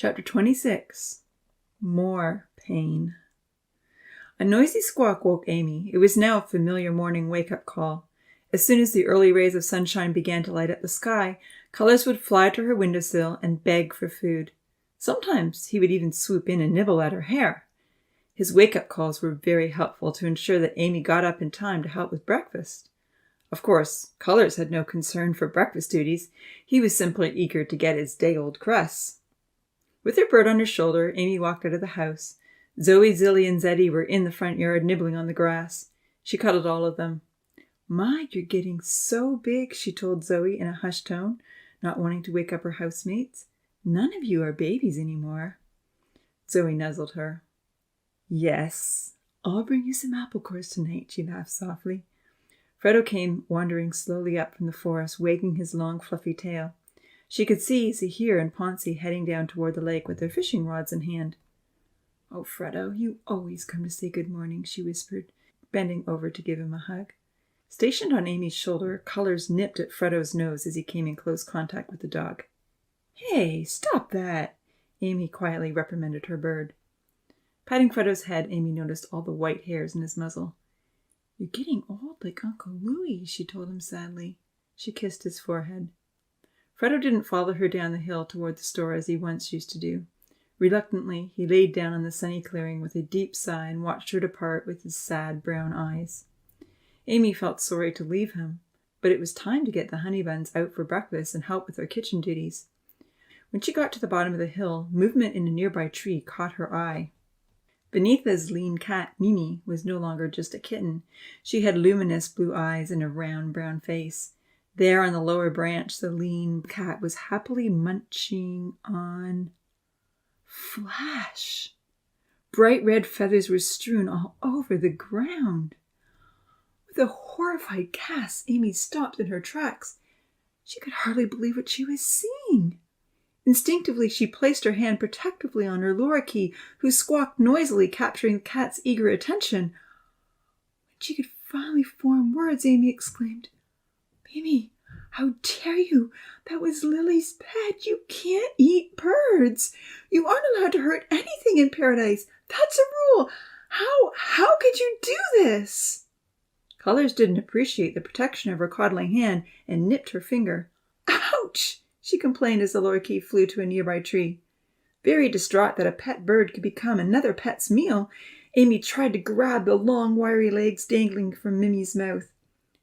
Chapter 26. More Pain. A noisy squawk woke Amy. It was now a familiar morning wake-up call. As soon as the early rays of sunshine began to light up the sky, Colors would fly to her windowsill and beg for food. Sometimes he would even swoop in and nibble at her hair. His wake-up calls were very helpful to ensure that Amy got up in time to help with breakfast. Of course, Colors had no concern for breakfast duties. He was simply eager to get his day-old crusts. With her bird on her shoulder, Amy walked out of the house. Zoe, Zilly, and Zeddy were in the front yard nibbling on the grass. She cuddled all of them. "My, you're getting so big," she told Zoe in a hushed tone, not wanting to wake up her housemates. "None of you are babies anymore." Zoe nuzzled her. "Yes, I'll bring you some apple cores tonight," she laughed softly. Fredo came wandering slowly up from the forest, wagging his long fluffy tail. She could see Zahir and Ponce heading down toward the lake with their fishing rods in hand. "Oh, Fredo, you always come to say good morning," she whispered, bending over to give him a hug. Stationed on Amy's shoulder, Colors nipped at Fredo's nose as he came in close contact with the dog. "Hey, stop that!" Amy quietly reprimanded her bird. Patting Fredo's head, Amy noticed all the white hairs in his muzzle. "You're getting old like Uncle Louie," she told him sadly. She kissed his forehead. Fredo didn't follow her down the hill toward the store as he once used to do. Reluctantly, he laid down on the sunny clearing with a deep sigh and watched her depart with his sad brown eyes. Amy felt sorry to leave him, but it was time to get the honey buns out for breakfast and help with their kitchen duties. When she got to the bottom of the hill, movement in a nearby tree caught her eye. Beneatha's lean cat, Mimi, was no longer just a kitten. She had luminous blue eyes and a round brown face. There on the lower branch, the lean cat was happily munching on Flash. Bright red feathers were strewn all over the ground. With a horrified gasp, Amy stopped in her tracks. She could hardly believe what she was seeing. Instinctively, she placed her hand protectively on her lorikeet, who squawked noisily, capturing the cat's eager attention. When she could finally form words, Amy exclaimed, "Mimi, how dare you? That was Lily's pet. You can't eat birds. You aren't allowed to hurt anything in paradise. That's a rule. How could you do this?" Colors didn't appreciate the protection of her coddling hand and nipped her finger. "Ouch!" she complained as the lorikeet flew to a nearby tree. Very distraught that a pet bird could become another pet's meal, Amy tried to grab the long, wiry legs dangling from Mimi's mouth.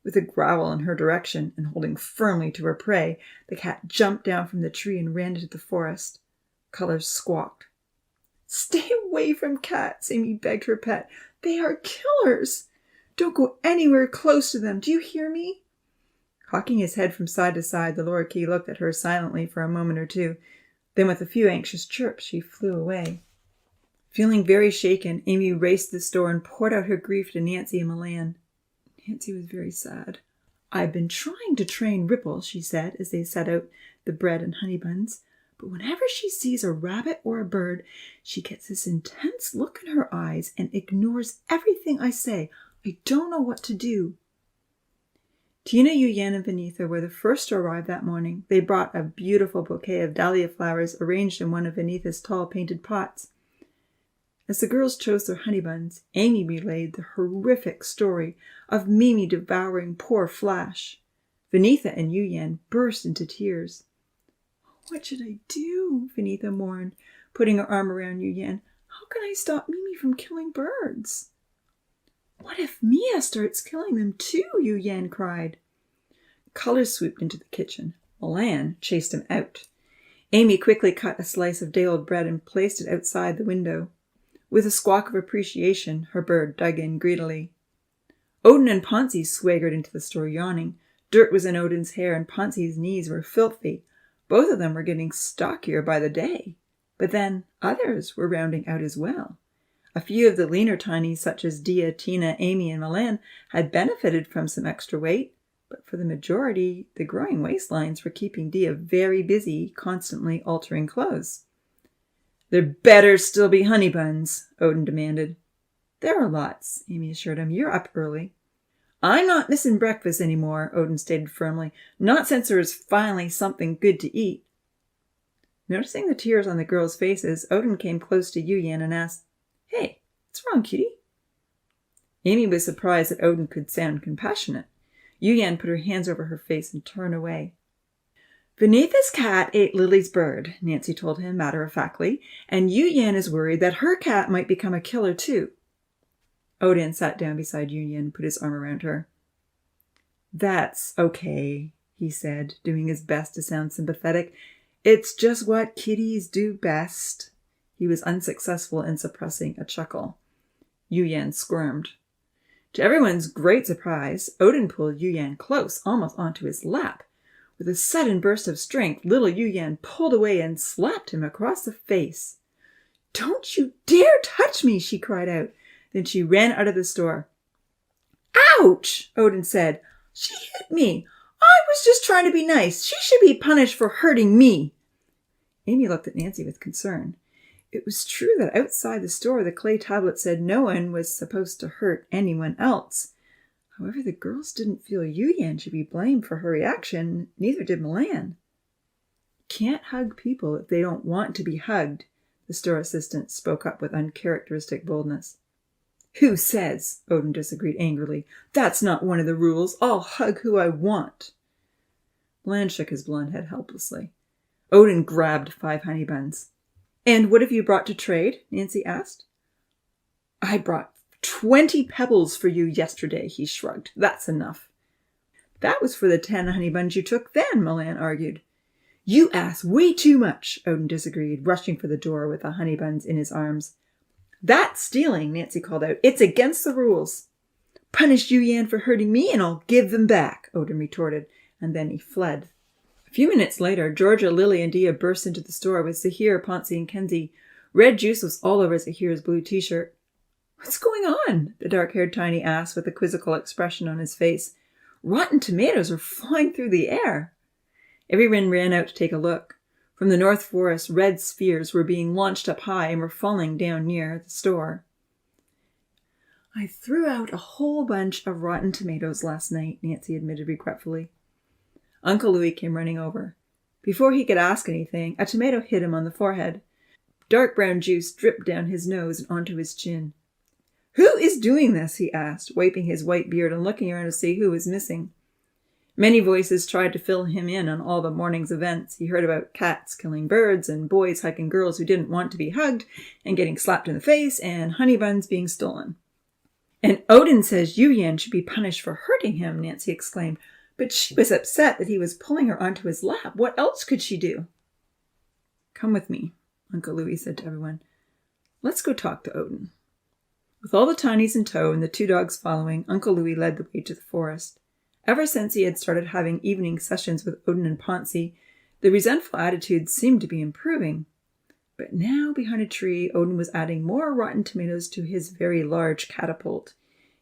With a growl in her direction and holding firmly to her prey, the cat jumped down from the tree and ran into the forest. Colors squawked. "Stay away from cats," Amy begged her pet. "They are killers. Don't go anywhere close to them. Do you hear me?" Cocking his head from side to side, the lorikeet looked at her silently for a moment or two. Then with a few anxious chirps, she flew away. Feeling very shaken, Amy raced to the store and poured out her grief to Nancy and Milan. Nancy was very sad. "I've been trying to train Ripple," she said as they set out the bread and honey buns, "but whenever she sees a rabbit or a bird, she gets this intense look in her eyes and ignores everything I say. I don't know what to do." Tina, Yuyan, and Beneatha were the first to arrive that morning. They brought a beautiful bouquet of dahlia flowers arranged in one of Beneatha's tall painted pots. As the girls chose their honey buns, Amy relayed the horrific story of Mimi devouring poor Flash. Beneatha and Yuyan burst into tears. "What should I do?" Beneatha mourned, putting her arm around Yuyan. "How can I stop Mimi from killing birds?" "What if Mia starts killing them too?" Yuyan cried. Colors swooped into the kitchen. Milan chased him out. Amy quickly cut a slice of day-old bread and placed it outside the window. With a squawk of appreciation, her bird dug in greedily. Odin and Ponce swaggered into the store yawning. Dirt was in Odin's hair and Ponce's knees were filthy. Both of them were getting stockier by the day. But then others were rounding out as well. A few of the leaner tinies, such as Dia, Tina, Amy, and Milan, had benefited from some extra weight. But for the majority, the growing waistlines were keeping Dia very busy, constantly altering clothes. "There better still be honey buns," Odin demanded. "There are lots," Amy assured him. "You're up early." "I'm not missing breakfast anymore," Odin stated firmly. "Not since there is finally something good to eat." Noticing the tears on the girls' faces, Odin came close to Yu-Yan and asked, "Hey, what's wrong, kitty?" Amy was surprised that Odin could sound compassionate. Yu-Yan put her hands over her face and turned away. "Vanitha's cat ate Lily's bird," Nancy told him matter-of-factly, "and Yu-Yan is worried that her cat might become a killer too." Odin sat down beside Yu-Yan and put his arm around her. "That's okay," he said, doing his best to sound sympathetic. "It's just what kitties do best." He was unsuccessful in suppressing a chuckle. Yu-Yan squirmed. To everyone's great surprise, Odin pulled Yu-Yan close, almost onto his lap. With a sudden burst of strength, little Yu-Yan pulled away and slapped him across the face. "Don't you dare touch me!" she cried out. Then she ran out of the store. "Ouch!" Odin said. "She hit me. I was just trying to be nice. She should be punished for hurting me." Amy looked at Nancy with concern. It was true that outside the store the clay tablet said no one was supposed to hurt anyone else. However, the girls didn't feel Yu-Yan should be blamed for her reaction, neither did Milan. "Can't hug people if they don't want to be hugged," the store assistant spoke up with uncharacteristic boldness. "Who says?" Odin disagreed angrily. "That's not one of the rules. I'll hug who I want." Milan shook his blonde head helplessly. Odin grabbed 5 honey buns. "And what have you brought to trade?" Nancy asked. "I brought 20 pebbles for you yesterday," he shrugged. "That's enough." "That was for the 10 honey buns you took then," Milan argued. "You ask way too much," Odin disagreed, rushing for the door with the honey buns in his arms. "That's stealing," Nancy called out. "It's against the rules." "Punish Yu-Yan for hurting me and I'll give them back," Odin retorted, and then he fled. A few minutes later, Georgia, Lily, and Dia burst into the store with Zahir, Ponzi, and Kenzie. Red juice was all over Zahir's blue t-shirt. "What's going on?" the dark-haired tiny asked with a quizzical expression on his face. "Rotten tomatoes are flying through the air." Everyone ran out to take a look. From the North Forest, red spheres were being launched up high and were falling down near the store. "I threw out a whole bunch of rotten tomatoes last night," Nancy admitted regretfully. Uncle Louis came running over. Before he could ask anything, a tomato hit him on the forehead. Dark brown juice dripped down his nose and onto his chin. "Who is doing this?" he asked, wiping his white beard and looking around to see who was missing. Many voices tried to fill him in on all the morning's events. He heard about cats killing birds and boys hugging girls who didn't want to be hugged and getting slapped in the face and honey buns being stolen. "And Odin says Yu-Yan should be punished for hurting him," Nancy exclaimed. "But she was upset that he was pulling her onto his lap. What else could she do?" "Come with me," Uncle Louis said to everyone. "Let's go talk to Odin." With all the tinies in tow and the 2 dogs following, Uncle Louis led the way to the forest. Ever since he had started having evening sessions with Odin and Ponzi, the resentful attitudes seemed to be improving. But now, behind a tree, Odin was adding more rotten tomatoes to his very large catapult.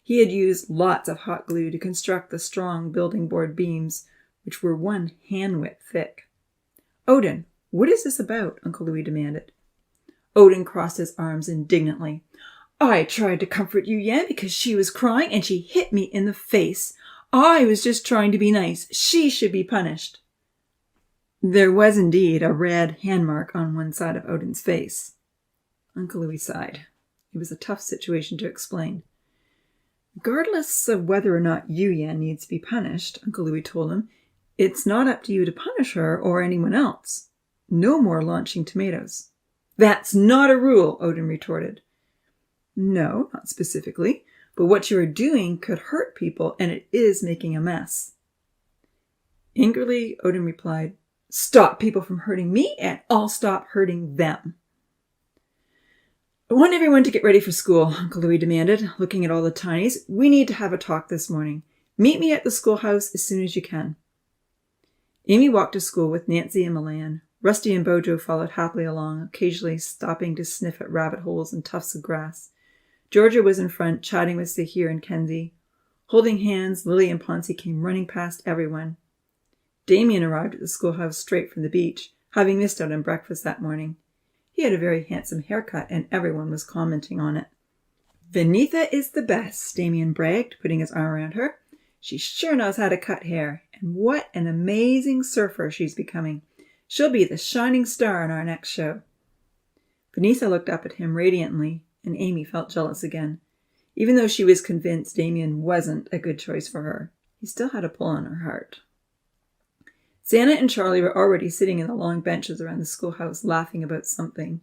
He had used lots of hot glue to construct the strong building board beams, which were 1 hand-width thick. "Odin, what is this about?" Uncle Louis demanded. Odin crossed his arms indignantly. "I tried to comfort Yu-Yan because she was crying and she hit me in the face. I was just trying to be nice. She should be punished." There was indeed a red hand mark on one side of Odin's face. Uncle Louis sighed. It was a tough situation to explain. "Regardless of whether or not Yu-Yan needs to be punished," Uncle Louis told him, "it's not up to you to punish her or anyone else. No more launching tomatoes." "That's not a rule," Odin retorted. "No, not specifically, but what you are doing could hurt people and it is making a mess." Angrily, Odin replied, "Stop people from hurting me and I'll stop hurting them." "I want everyone to get ready for school," Uncle Louis demanded, looking at all the tinies. "We need to have a talk this morning. Meet me at the schoolhouse as soon as you can." Amy walked to school with Nancy and Milan. Rusty and Bojo followed happily along, occasionally stopping to sniff at rabbit holes and tufts of grass. Georgia was in front, chatting with Zahir and Kenzie. Holding hands, Lily and Ponzi came running past everyone. Damien arrived at the schoolhouse straight from the beach, having missed out on breakfast that morning. He had a very handsome haircut, and everyone was commenting on it. "Vanitha is the best," Damien bragged, putting his arm around her. "She sure knows how to cut hair, and what an amazing surfer she's becoming. She'll be the shining star in our next show." Vanessa looked up at him radiantly, and Amy felt jealous again. Even though she was convinced Damien wasn't a good choice for her, he still had a pull on her heart. Santa and Charlie were already sitting in the long benches around the schoolhouse laughing about something.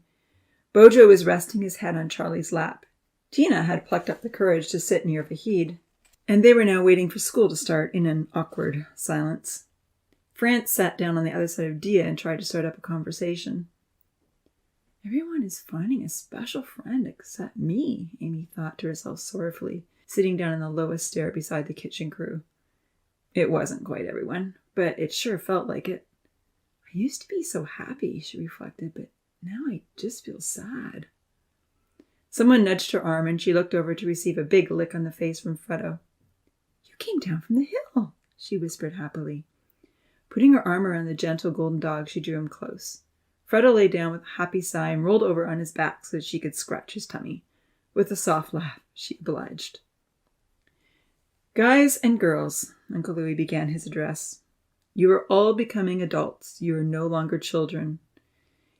Bojo was resting his head on Charlie's lap. Tina had plucked up the courage to sit near Vahid, and they were now waiting for school to start in an awkward silence. France sat down on the other side of Dia and tried to start up a conversation. "Everyone is finding a special friend except me," Amy thought to herself sorrowfully, sitting down in the lowest stair beside the kitchen crew. It wasn't quite everyone, but it sure felt like it. "I used to be so happy," she reflected, "but now I just feel sad." Someone nudged her arm, and she looked over to receive a big lick on the face from Fredo. "You came down from the hill," she whispered happily. Putting her arm around the gentle golden dog, she drew him close. Fredo lay down with a happy sigh and rolled over on his back so that she could scratch his tummy. With a soft laugh, she obliged. "Guys and girls," Uncle Louis began his address, "you are all becoming adults. You are no longer children.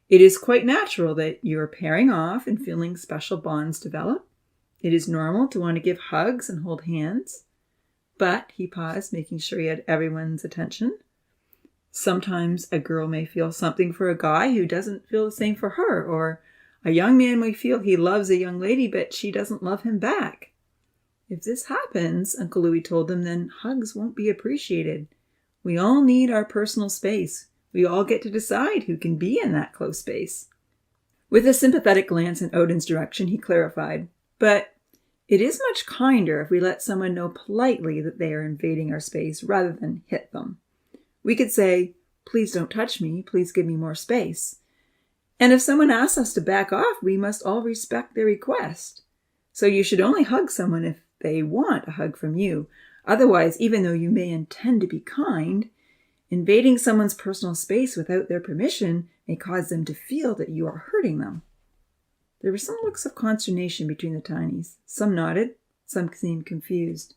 It is quite natural that you are pairing off and feeling special bonds develop. It is normal to want to give hugs and hold hands. But," he paused, making sure he had everyone's attention, "sometimes a girl may feel something for a guy who doesn't feel the same for her, or a young man may feel he loves a young lady but she doesn't love him back. If this happens," Uncle Louis told them, "then hugs won't be appreciated. We all need our personal space. We all get to decide who can be in that close space." With a sympathetic glance in Odin's direction, he clarified, "But it is much kinder if we let someone know politely that they are invading our space rather than hit them. We could say, 'Please don't touch me, please give me more space.' And if someone asks us to back off, we must all respect their request. So you should only hug someone if they want a hug from you. Otherwise, even though you may intend to be kind, invading someone's personal space without their permission may cause them to feel that you are hurting them." There were some looks of consternation between the tinies. Some nodded, some seemed confused.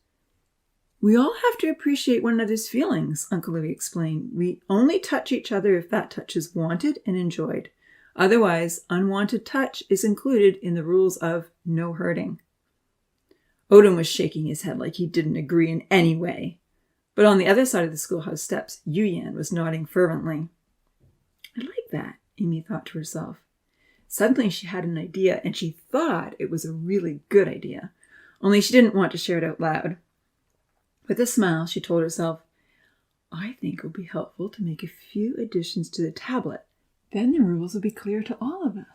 "We all have to appreciate one another's feelings," Uncle Louis explained. "We only touch each other if that touch is wanted and enjoyed. Otherwise, unwanted touch is included in the rules of no hurting." Odin was shaking his head like he didn't agree in any way. But on the other side of the schoolhouse steps, Yu-Yan was nodding fervently. "I like that," Amy thought to herself. Suddenly she had an idea, and she thought it was a really good idea. Only she didn't want to share it out loud. With a smile, she told herself, "I think it will be helpful to make a few additions to the tablet. Then the rules will be clear to all of us."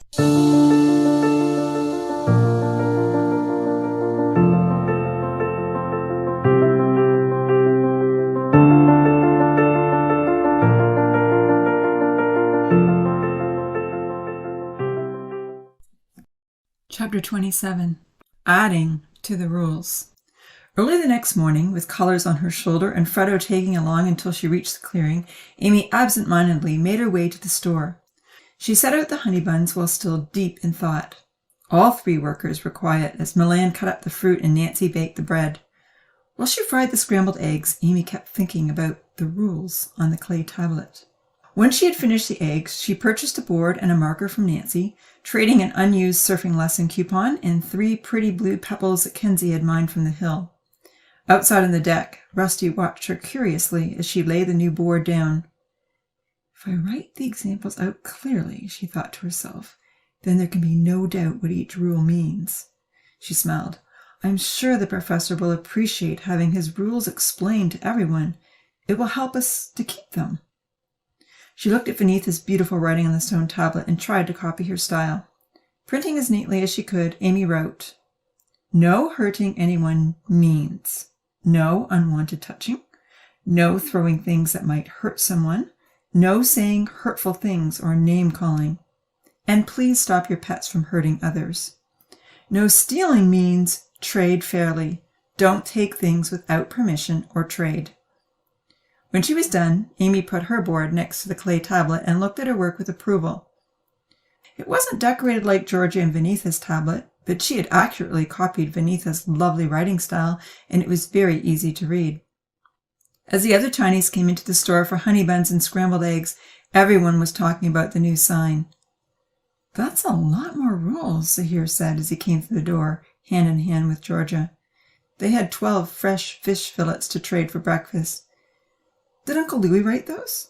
Chapter 27. Adding to the Rules. Early the next morning, with colors on her shoulder and Fredo tagging along until she reached the clearing, Amy absent-mindedly made her way to the store. She set out the honey buns while still deep in thought. All three workers were quiet as Milan cut up the fruit and Nancy baked the bread. While she fried the scrambled eggs, Amy kept thinking about the rules on the clay tablet. When she had finished the eggs, she purchased a board and a marker from Nancy, trading an unused surfing lesson coupon and 3 pretty blue pebbles that Kenzie had mined from the hill. Outside on the deck, Rusty watched her curiously as she laid the new board down. "If I write the examples out clearly," she thought to herself, "then there can be no doubt what each rule means." She smiled. "I'm sure the professor will appreciate having his rules explained to everyone. It will help us to keep them." She looked at Vanitha's beautiful writing on the stone tablet and tried to copy her style. Printing as neatly as she could, Amy wrote, "No hurting anyone means no unwanted touching, no throwing things that might hurt someone, no saying hurtful things or name-calling, and please stop your pets from hurting others. No stealing means trade fairly. Don't take things without permission or trade." When she was done, Amy put her board next to the clay tablet and looked at her work with approval. It wasn't decorated like Georgia and Vanitha's tablet, but she had accurately copied Vanitha's lovely writing style, and it was very easy to read. As the other tinies came into the store for honey buns and scrambled eggs, Everyone was talking about the new sign. "That's a lot more rules," Zahir said as he came through the door, hand in hand with Georgia. They had 12 fresh fish fillets to trade for breakfast. "Did Uncle Louis write those?"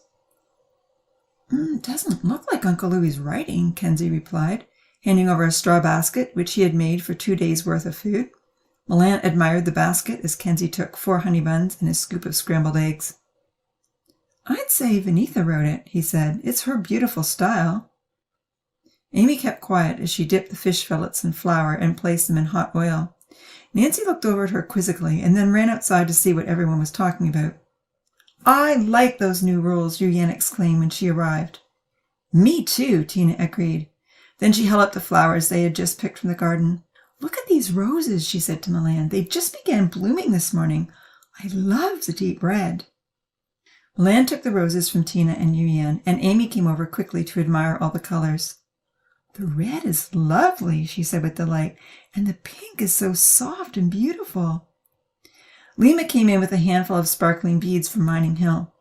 "It doesn't look like Uncle Louis's writing," Kenzie replied, handing over a straw basket which he had made for 2 days' worth of food. Milan admired the basket as Kenzie took 4 honey buns and a scoop of scrambled eggs. "I'd say Vinitha wrote it," he said. "It's her beautiful style." Amy kept quiet as she dipped the fish fillets in flour and placed them in hot oil. Nancy looked over at her quizzically and then ran outside to see what everyone was talking about. "I like those new rules," Yu Yan exclaimed when she arrived. "Me too," Tina agreed. Then she held up the flowers they had just picked from the garden. "Look at these roses," she said to Milan. "They just began blooming this morning. I love the deep red." Milan took the roses from Tina and Yu Yan, and Amy came over quickly to admire all the colors. "The red is lovely," she said with delight, "and the pink is so soft and beautiful." Lima came in with a handful of sparkling beads from Mining Hill.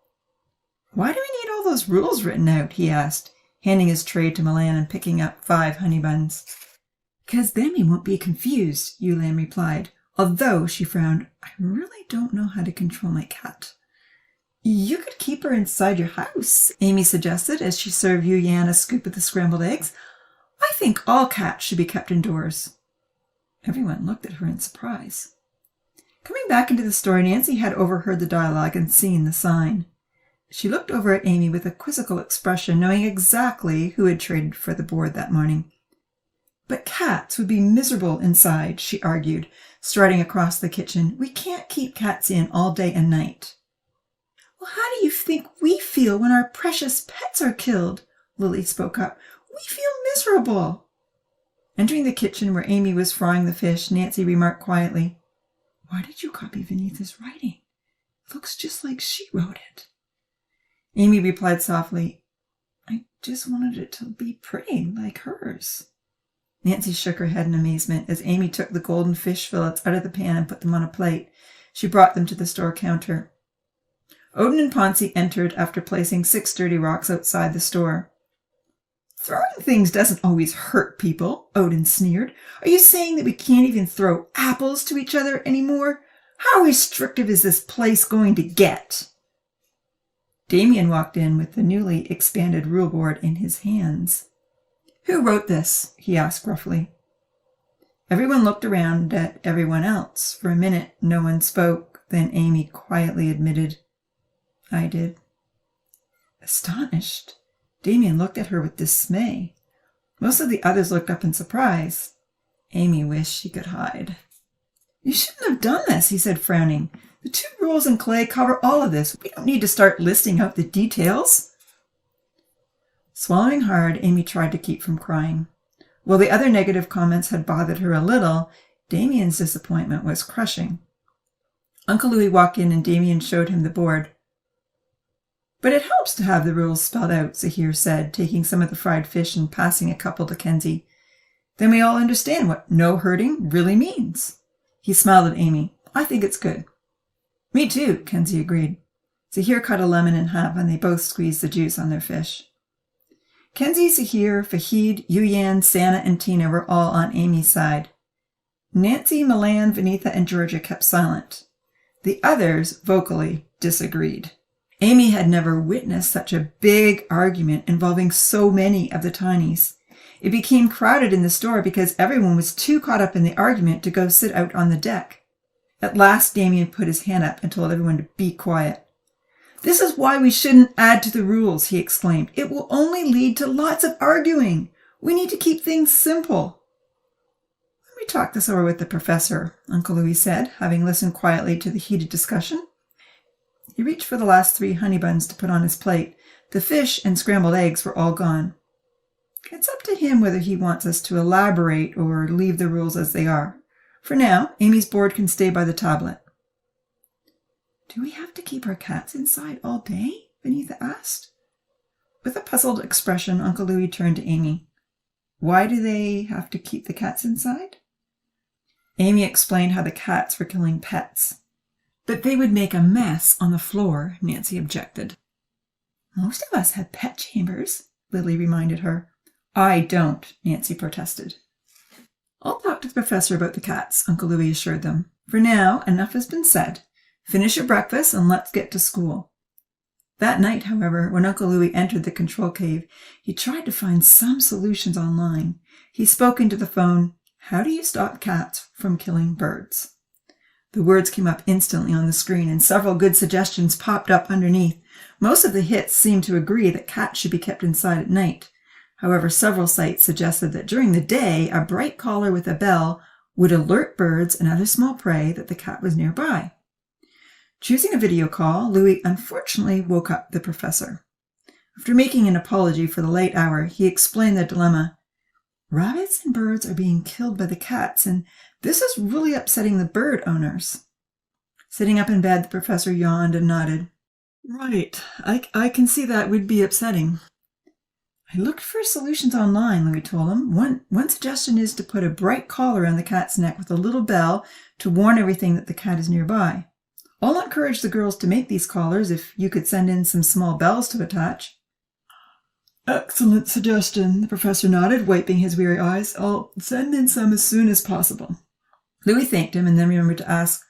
"Why do we need all those rules written out?" he asked, handing his tray to Milan and picking up 5 honey buns. "'Cause then we won't be confused," Yulan replied, although she frowned. "I really don't know how to control my cat." "You could keep her inside your house," Amy suggested as she served Yu Yan a scoop of the scrambled eggs. "I think all cats should be kept indoors." Everyone looked at her in surprise. Coming back into the store, Nancy had overheard the dialogue and seen the sign. She looked over at Amy with a quizzical expression, knowing exactly who had traded for the board that morning. "But cats would be miserable inside," she argued, striding across the kitchen. "We can't keep cats in all day and night." "Well, how do you think we feel when our precious pets are killed?" Lily spoke up. "We feel miserable." Entering the kitchen where Amy was frying the fish, Nancy remarked quietly, "Why did you copy Vinitha's writing? It looks just like she wrote it." Amy replied softly, "I just wanted it to be pretty, like hers." Nancy shook her head in amazement as Amy took the golden fish fillets out of the pan and put them on a plate. She brought them to the store counter. Odin and Ponzi entered after placing 6 dirty rocks outside the store. "Throwing things doesn't always hurt people," Odin sneered. "Are you saying that we can't even throw apples to each other anymore? How restrictive is this place going to get?" Damien walked in with the newly expanded rule board in his hands. "Who wrote this?" he asked gruffly. Everyone looked around at everyone else. For a minute, no one spoke. Then Amy quietly admitted, "I did." Astonished, Damien looked at her with dismay. Most of the others looked up in surprise. Amy wished she could hide. "You shouldn't have done this," he said, frowning. "The 2 rules in clay cover all of this. We don't need to start listing out the details." Swallowing hard, Amy tried to keep from crying. While the other negative comments had bothered her a little, Damien's disappointment was crushing. Uncle Louis walked in and Damien showed him the board. "But it helps to have the rules spelled out," Zahir said, taking some of the fried fish and passing a couple to Kenzie. "Then we all understand what no hurting really means." He smiled at Amy. "I think it's good." "Me too," Kenzie agreed. Zahir cut a lemon in half and they both squeezed the juice on their fish. Kenzie, Zahir, Fahid, Yu Yan, Santa, and Tina were all on Amy's side. Nancy, Milan, Vinitha, and Georgia kept silent. The others vocally disagreed. Amy had never witnessed such a big argument involving so many of the tinies. It became crowded in the store because everyone was too caught up in the argument to go sit out on the deck. At last, Damien put his hand up and told everyone to be quiet. "This is why we shouldn't add to the rules," he exclaimed. "It will only lead to lots of arguing. We need to keep things simple." "Let me talk this over with the professor," Uncle Louis said, having listened quietly to the heated discussion. He reached for the last 3 honey buns to put on his plate. The fish and scrambled eggs were all gone. "It's up to him whether he wants us to elaborate or leave the rules as they are. For now, Amy's board can stay by the tablet." "Do we have to keep our cats inside all day?" Vinitha asked. With a puzzled expression, Uncle Louis turned to Amy. "Why do they have to keep the cats inside?" Amy explained how the cats were killing pets. "But they would make a mess on the floor," Nancy objected. Most of us have pet chambers, Lily reminded her. I don't, Nancy protested. I'll talk to the professor about the cats, Uncle Louis assured them. For now, enough has been said. Finish your breakfast and let's get to school. That night, however, when Uncle Louis entered the control cave, he tried to find some solutions online. He spoke into the phone, "How do you stop cats from killing birds?" The words came up instantly on the screen, and several good suggestions popped up underneath. Most of the hits seemed to agree that cats should be kept inside at night. However, several sites suggested that during the day, a bright collar with a bell would alert birds and other small prey that the cat was nearby. Choosing a video call, Louis unfortunately woke up the professor. After making an apology for the late hour, he explained the dilemma. Rabbits and birds are being killed by the cats, and this is really upsetting the bird owners. Sitting up in bed, the professor yawned and nodded. Right, I can see that would be upsetting. I looked for solutions online, Louis told him. One suggestion is to put a bright collar on the cat's neck with a little bell to warn everything that the cat is nearby. I'll encourage the girls to make these collars if you could send in some small bells to attach. Excellent suggestion, the professor nodded, wiping his weary eyes. I'll send in some as soon as possible. Louis thanked him and then remembered to ask,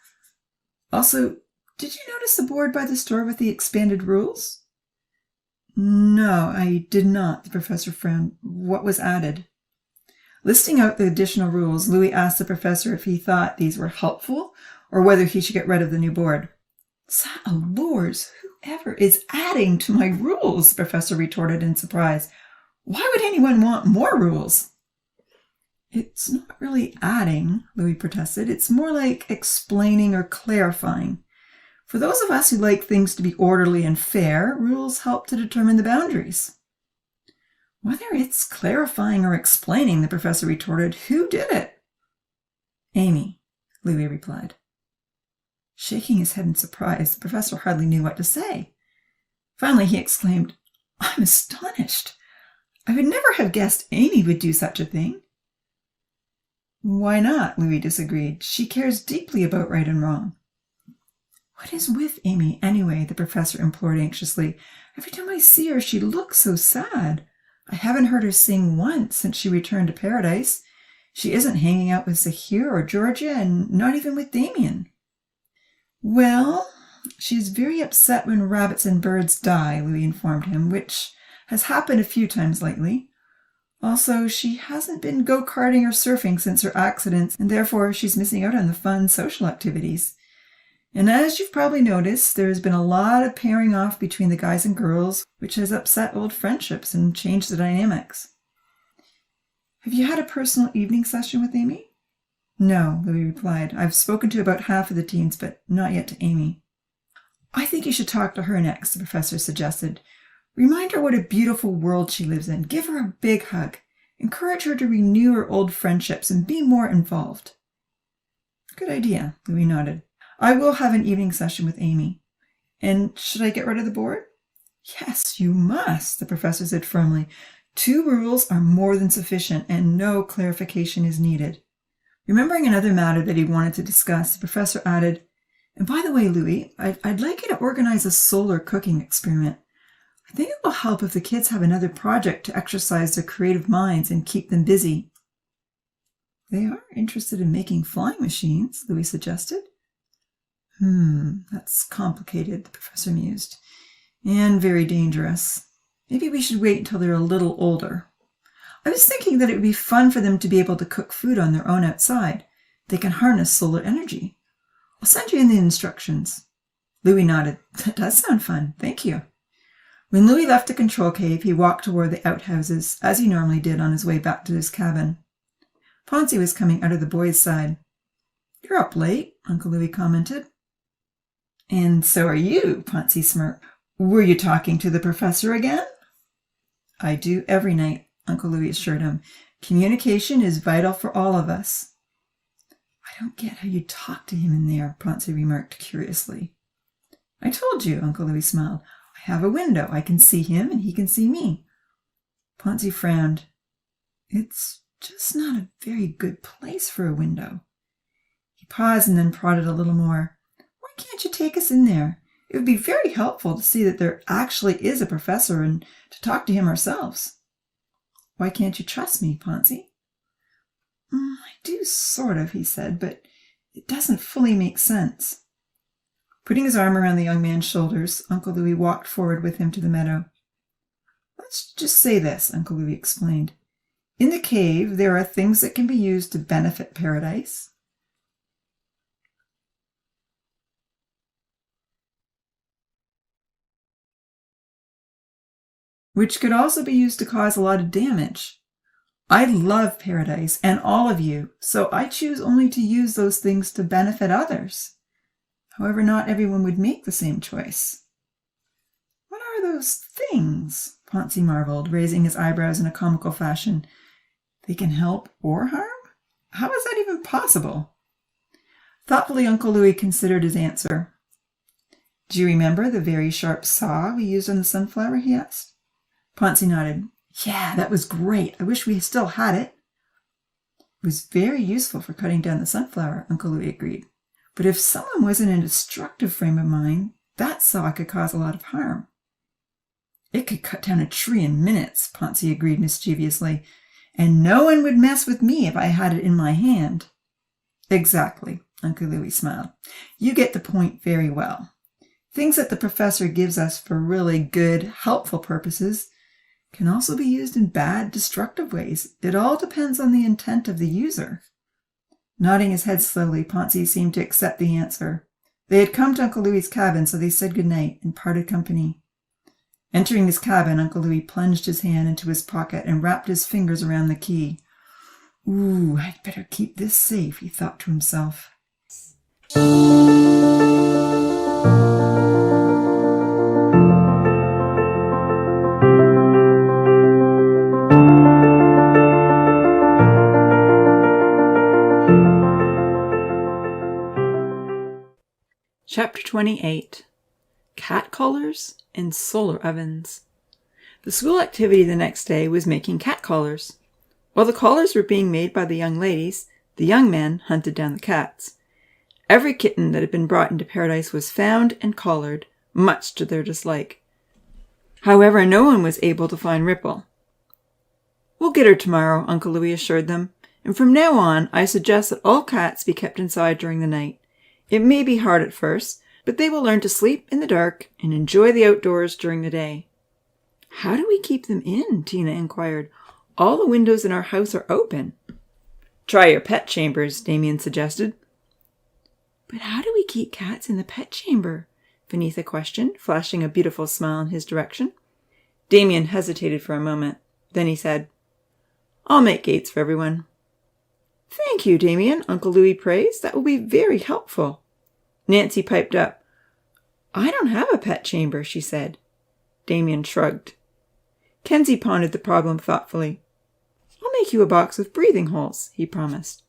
Also, did you notice the board by the store with the expanded rules? No, I did not, the professor frowned. What was added? Listing out the additional rules, Louis asked the professor if he thought these were helpful or whether he should get rid of the new board. Lors, whoever is adding to my rules, the professor retorted in surprise. Why would anyone want more rules? It's not really adding, Louis protested. It's more like explaining or clarifying. For those of us who like things to be orderly and fair, rules help to determine the boundaries. Whether it's clarifying or explaining, the professor retorted, who did it? Amy, Louis replied. Shaking his head in surprise, the professor hardly knew what to say. Finally, he exclaimed, I'm astonished. I would never have guessed Amy would do such a thing. Why not? Louis disagreed. She cares deeply about right and wrong. What is with Amy, anyway? The professor implored anxiously. Every time I see her, she looks so sad. I haven't heard her sing once since she returned to paradise. She isn't hanging out with Zahir or Georgia, and not even with Damien. Well, she's very upset when rabbits and birds die, Louis informed him, which has happened a few times lately. Also, she hasn't been go-karting or surfing since her accidents, and therefore she's missing out on the fun social activities. And as you've probably noticed, there's been a lot of pairing off between the guys and girls, which has upset old friendships and changed the dynamics. Have you had a personal evening session with Amy? No, Louis replied. I've spoken to about half of the teens, but not yet to Amy. I think you should talk to her next, the professor suggested. Remind her what a beautiful world she lives in. Give her a big hug. Encourage her to renew her old friendships and be more involved. Good idea, Louis nodded. I will have an evening session with Amy. And should I get rid of the board? Yes, you must, the professor said firmly. 2 rules are more than sufficient, and no clarification is needed. Remembering another matter that he wanted to discuss, the professor added, And by the way, Louis, I'd like you to organize a solar cooking experiment. I think it will help if the kids have another project to exercise their creative minds and keep them busy. They are interested in making flying machines, Louis suggested. That's complicated, the professor mused. And very dangerous. Maybe we should wait until they're a little older. I was thinking that it would be fun for them to be able to cook food on their own outside. They can harness solar energy. I'll send you in the instructions. Louis nodded. That does sound fun. Thank you. When Louis left the control cave, he walked toward the outhouses, as he normally did on his way back to his cabin. Ponzi was coming out of the boys' side. You're up late, Uncle Louis commented. And so are you, Ponzi smirked. Were you talking to the professor again? I do every night, Uncle Louis assured him. Communication is vital for all of us. I don't get how you talk to him in there, Ponzi remarked curiously. I told you, Uncle Louis smiled. I have a window. I can see him and he can see me. Ponzi frowned. It's just not a very good place for a window. He paused and then prodded a little more. Why can't you take us in there? It would be very helpful to see that there actually is a professor and to talk to him ourselves. Why can't you trust me, Ponzi? I do, sort of, he said, but it doesn't fully make sense. Putting his arm around the young man's shoulders, Uncle Louis walked forward with him to the meadow. Let's just say this, Uncle Louis explained. In the cave, there are things that can be used to benefit paradise, which could also be used to cause a lot of damage. I love paradise and all of you, so I choose only to use those things to benefit others. However, not everyone would make the same choice. What are those things? Ponzi marveled, raising his eyebrows in a comical fashion. They can help or harm? How is that even possible? Thoughtfully, Uncle Louis considered his answer. Do you remember the very sharp saw we used on the sunflower? He asked. Ponzi nodded. Yeah, that was great. I wish we still had it. It was very useful for cutting down the sunflower, Uncle Louis agreed. But if someone was in a destructive frame of mind, that saw could cause a lot of harm. It could cut down a tree in minutes, Ponzi agreed mischievously, and no one would mess with me if I had it in my hand. Exactly, Uncle Louis smiled. You get the point very well. Things that the professor gives us for really good, helpful purposes can also be used in bad, destructive ways. It all depends on the intent of the user. Nodding his head slowly, Ponzi seemed to accept the answer. They had come to Uncle Louis's cabin, so they said good night and parted company. Entering his cabin, Uncle Louis plunged his hand into his pocket and wrapped his fingers around the key. Ooh, I'd better keep this safe, he thought to himself. Chapter 28. Cat collars and solar ovens. The school activity the next day was making cat collars. While the collars were being made by the young ladies, the young men hunted down the cats. Every kitten that had been brought into paradise was found and collared, much to their dislike. However, no one was able to find Ripple. We'll get her tomorrow, Uncle Louis assured them, and from now on I suggest that all cats be kept inside during the night. It may be hard at first, but they will learn to sleep in the dark and enjoy the outdoors during the day. How do we keep them in? Tina inquired. All the windows in our house are open. Try your pet chambers, Damien suggested. But how do we keep cats in the pet chamber? Vanitha questioned, flashing a beautiful smile in his direction. Damien hesitated for a moment. Then he said, I'll make gates for everyone. Thank you, Damien, Uncle Louis praised. That will be very helpful. Nancy piped up. I don't have a pet chamber, she said. Damien shrugged. Kenzie pondered the problem thoughtfully. I'll make you a box with breathing holes, he promised.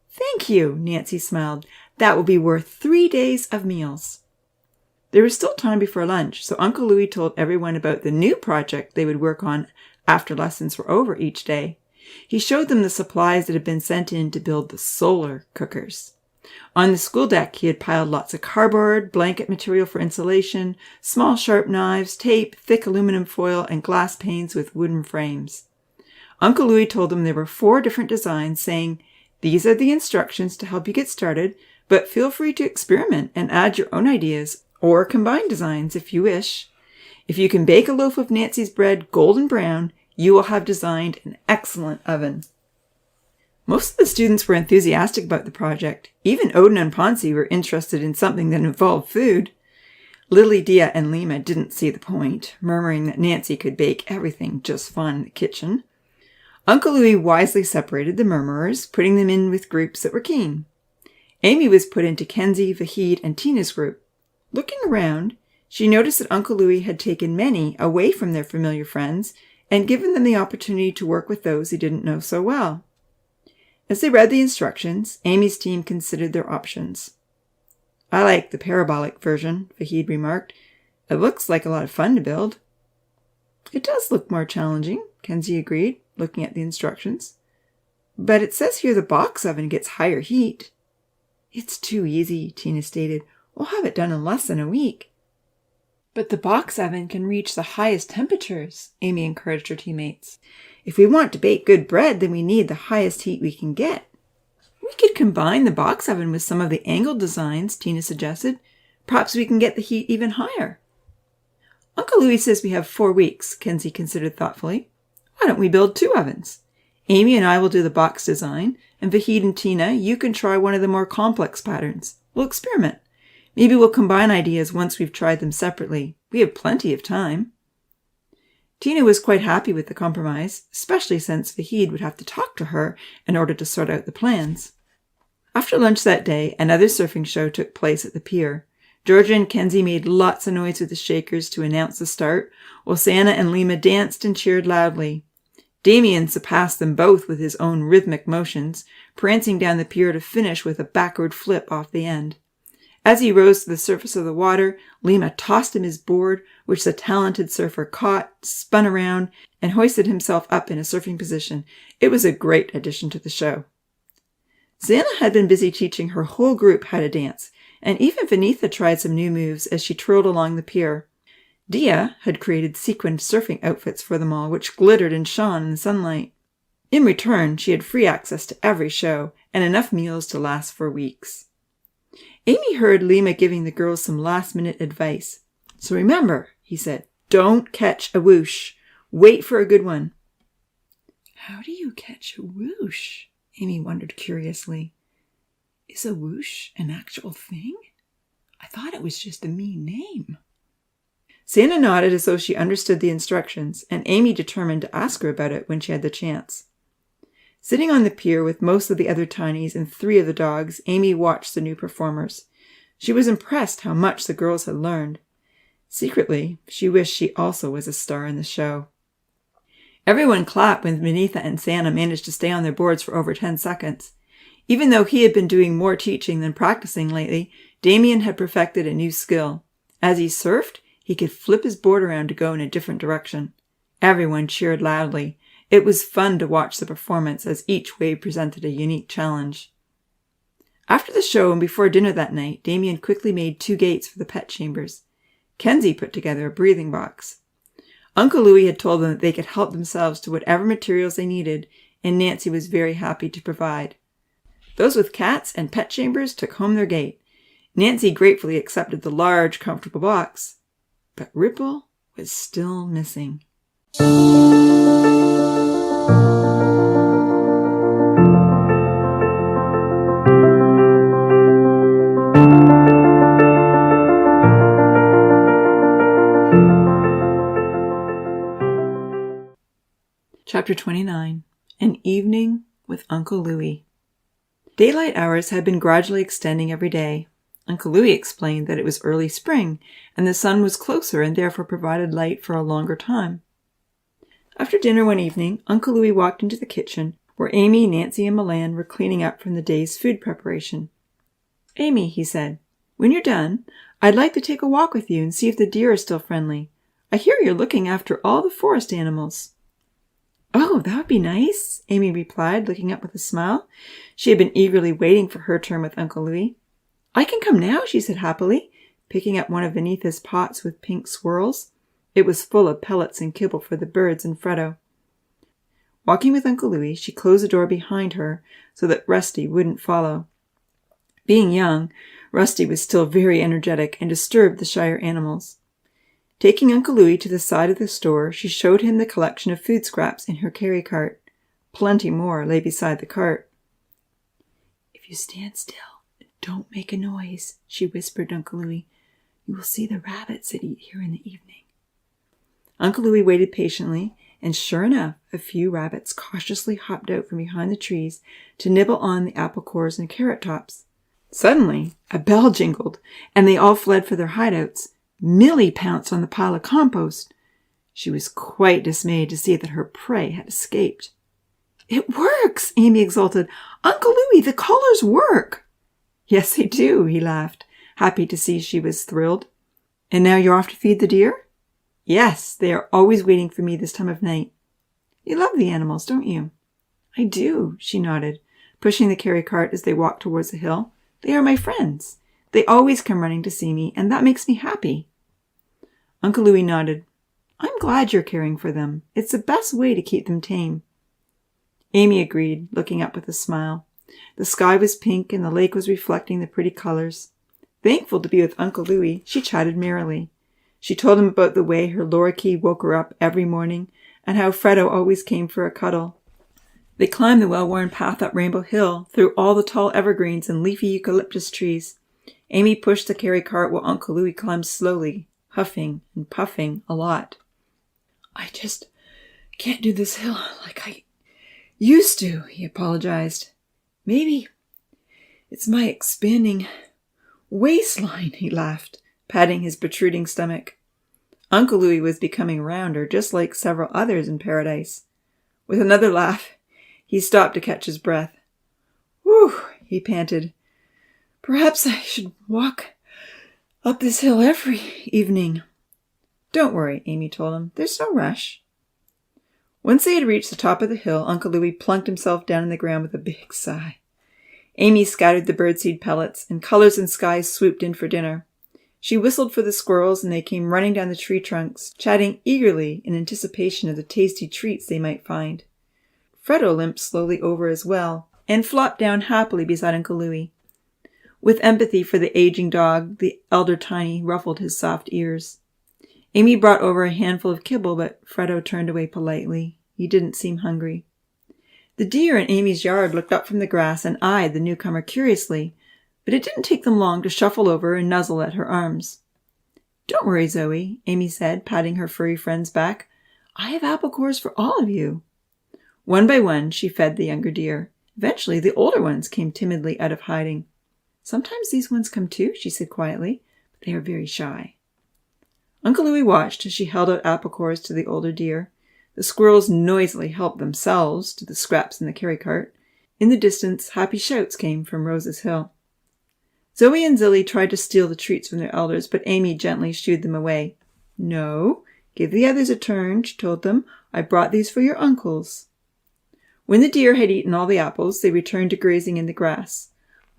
Thank you, Nancy smiled. That will be worth 3 days of meals. There was still time before lunch, so Uncle Louis told everyone about the new project they would work on after lessons were over each day. He showed them the supplies that had been sent in to build the solar cookers. On the school deck, he had piled lots of cardboard, blanket material for insulation, small sharp knives, tape, thick aluminum foil, and glass panes with wooden frames. Uncle Louis told them there were 4 different designs, saying, These are the instructions to help you get started, but feel free to experiment and add your own ideas or combine designs if you wish. If you can bake a loaf of Nancy's bread golden brown, you will have designed an excellent oven. Most of the students were enthusiastic about the project. Even Odin and Ponzi were interested in something that involved food. Lily, Dia, and Lima didn't see the point, murmuring that Nancy could bake everything just fine in the kitchen. Uncle Louis wisely separated the murmurers, putting them in with groups that were keen. Amy was put into Kenzie, Vahid, and Tina's group. Looking around, she noticed that Uncle Louis had taken many away from their familiar friends and given them the opportunity to work with those he didn't know so well. As they read the instructions, Amy's team considered their options. I like the parabolic version, Vahid remarked. It looks like a lot of fun to build. It does look more challenging, Kenzie agreed, looking at the instructions. But it says here the box oven gets higher heat. It's too easy, Tina stated. We'll have it done in less than a week. But the box oven can reach the highest temperatures, Amy encouraged her teammates. If we want to bake good bread, then we need the highest heat we can get. We could combine the box oven with some of the angled designs, Tina suggested. Perhaps we can get the heat even higher. Uncle Louis says we have 4 weeks, Kenzie considered thoughtfully. Why don't we build 2 ovens? Amy and I will do the box design, and Vahid and Tina, you can try one of the more complex patterns. We'll experiment. Maybe we'll combine ideas once we've tried them separately. We have plenty of time. Tina was quite happy with the compromise, especially since Vahid would have to talk to her in order to sort out the plans. After lunch that day, another surfing show took place at the pier. Georgia and Kenzie made lots of noise with the shakers to announce the start, while Santa and Lima danced and cheered loudly. Damien surpassed them both with his own rhythmic motions, prancing down the pier to finish with a backward flip off the end. As he rose to the surface of the water, Lima tossed him his board, which the talented surfer caught, spun around, and hoisted himself up in a surfing position. It was a great addition to the show. Xana had been busy teaching her whole group how to dance, and even Vanitha tried some new moves as she twirled along the pier. Dia had created sequined surfing outfits for them all, which glittered and shone in the sunlight. In return, she had free access to every show, and enough meals to last for weeks. Amy heard Lima giving the girls some last-minute advice. So remember, he said, don't catch a whoosh. Wait for a good one. How do you catch a whoosh? Amy wondered curiously. Is a whoosh an actual thing? I thought it was just a mean name. Santa nodded as though she understood the instructions, and Amy determined to ask her about it when she had the chance. Sitting on the pier with most of the other tinies and 3 of the dogs, Amy watched the new performers. She was impressed how much the girls had learned. Secretly, she wished she also was a star in the show. Everyone clapped when Vanitha and Santa managed to stay on their boards for over 10 seconds. Even though he had been doing more teaching than practicing lately, Damien had perfected a new skill. As he surfed, he could flip his board around to go in a different direction. Everyone cheered loudly. It was fun to watch the performance as each wave presented a unique challenge. After the show and before dinner that night, Damien quickly made 2 gates for the pet chambers. Kenzie put together a breathing box. Uncle Louis had told them that they could help themselves to whatever materials they needed, and Nancy was very happy to provide. Those with cats and pet chambers took home their gate. Nancy gratefully accepted the large, comfortable box. But Ripple was still missing. Chapter 29. An Evening with Uncle Louis. Daylight hours had been gradually extending every day. Uncle Louis explained that it was early spring, and the sun was closer and therefore provided light for a longer time. After dinner one evening, Uncle Louis walked into the kitchen, where Amy, Nancy, and Milan were cleaning up from the day's food preparation. "Amy," he said, "when you're done, I'd like to take a walk with you and see if the deer are still friendly. I hear you're looking after all the forest animals." "Oh, that would be nice," Amy replied, looking up with a smile. She had been eagerly waiting for her turn with Uncle Louis. "I can come now," she said happily, picking up one of Vanitha's pots with pink swirls. It was full of pellets and kibble for the birds and Freddo. Walking with Uncle Louis, she closed the door behind her so that Rusty wouldn't follow. Being young, Rusty was still very energetic and disturbed the shyer animals. Taking Uncle Louis to the side of the store, she showed him the collection of food scraps in her carry cart. Plenty more lay beside the cart. "If you stand still and don't make a noise," she whispered to Uncle Louis, "you will see the rabbits that eat here in the evening." Uncle Louis waited patiently, and sure enough, a few rabbits cautiously hopped out from behind the trees to nibble on the apple cores and carrot tops. Suddenly, a bell jingled, and they all fled for their hideouts. Millie pounced on the pile of compost. She was quite dismayed to see that her prey had escaped. "It works!" Amy exulted. "Uncle Louis, the collars work!" "Yes, they do," he laughed, happy to see she was thrilled. "And now you're off to feed the deer?" "Yes, they are always waiting for me this time of night." "You love the animals, don't you?" "I do," she nodded, pushing the carry cart as they walked towards the hill. "They are my friends. They always come running to see me, and that makes me happy." Uncle Louis nodded. I'm glad you're caring for them. It's the best way to keep them tame. Amy agreed, looking up with a smile. The sky was pink and the lake was reflecting the pretty colors. Thankful to be with Uncle Louis, she chatted merrily. She told him about the way her lorikeet woke her up every morning and how Fredo always came for a cuddle. They climbed the well-worn path up Rainbow Hill, through all the tall evergreens and leafy eucalyptus trees. Amy pushed the carry cart while Uncle Louis climbed slowly, huffing and puffing a lot. I just can't do this hill like I used to, he apologized. Maybe it's my expanding waistline, he laughed, patting his protruding stomach. Uncle Louis was becoming rounder, just like several others in paradise. With another laugh, he stopped to catch his breath. Whew, he panted. Perhaps I should walk up this hill every evening. Don't worry, Amy told him. There's no rush. Once they had reached the top of the hill, Uncle Louis plunked himself down on the ground with a big sigh. Amy scattered the birdseed pellets, and colors and skies swooped in for dinner. She whistled for the squirrels, and they came running down the tree trunks, chatting eagerly in anticipation of the tasty treats they might find. Fredo limped slowly over as well, and flopped down happily beside Uncle Louis. With empathy for the aging dog, the elder Tiny ruffled his soft ears. Amy brought over a handful of kibble, but Fredo turned away politely. He didn't seem hungry. The deer in Amy's yard looked up from the grass and eyed the newcomer curiously, but it didn't take them long to shuffle over and nuzzle at her arms. Don't worry, Zoe, Amy said, patting her furry friend's back. I have apple cores for all of you. One by one, she fed the younger deer. Eventually, the older ones came timidly out of hiding. Sometimes these ones come too, she said quietly, but they are very shy. Uncle Louis watched as she held out apple cores to the older deer. The squirrels noisily helped themselves to the scraps in the carry cart. In the distance, happy shouts came from Rose's Hill. Zoe and Zilly tried to steal the treats from their elders, but Amy gently shooed them away. No, give the others a turn, she told them. I brought these for your uncles. When the deer had eaten all the apples, they returned to grazing in the grass.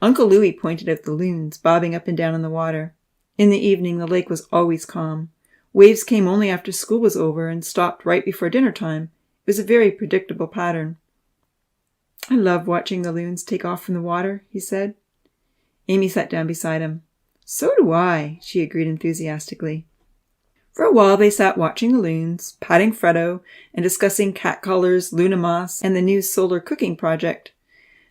Uncle Louis pointed out the loons, bobbing up and down in the water. In the evening, the lake was always calm. Waves came only after school was over and stopped right before dinner time. It was a very predictable pattern. I love watching the loons take off from the water, he said. Amy sat down beside him. So do I, she agreed enthusiastically. For a while they sat watching the loons, patting Fredo, and discussing cat collars, Luna moss, and the new solar cooking project.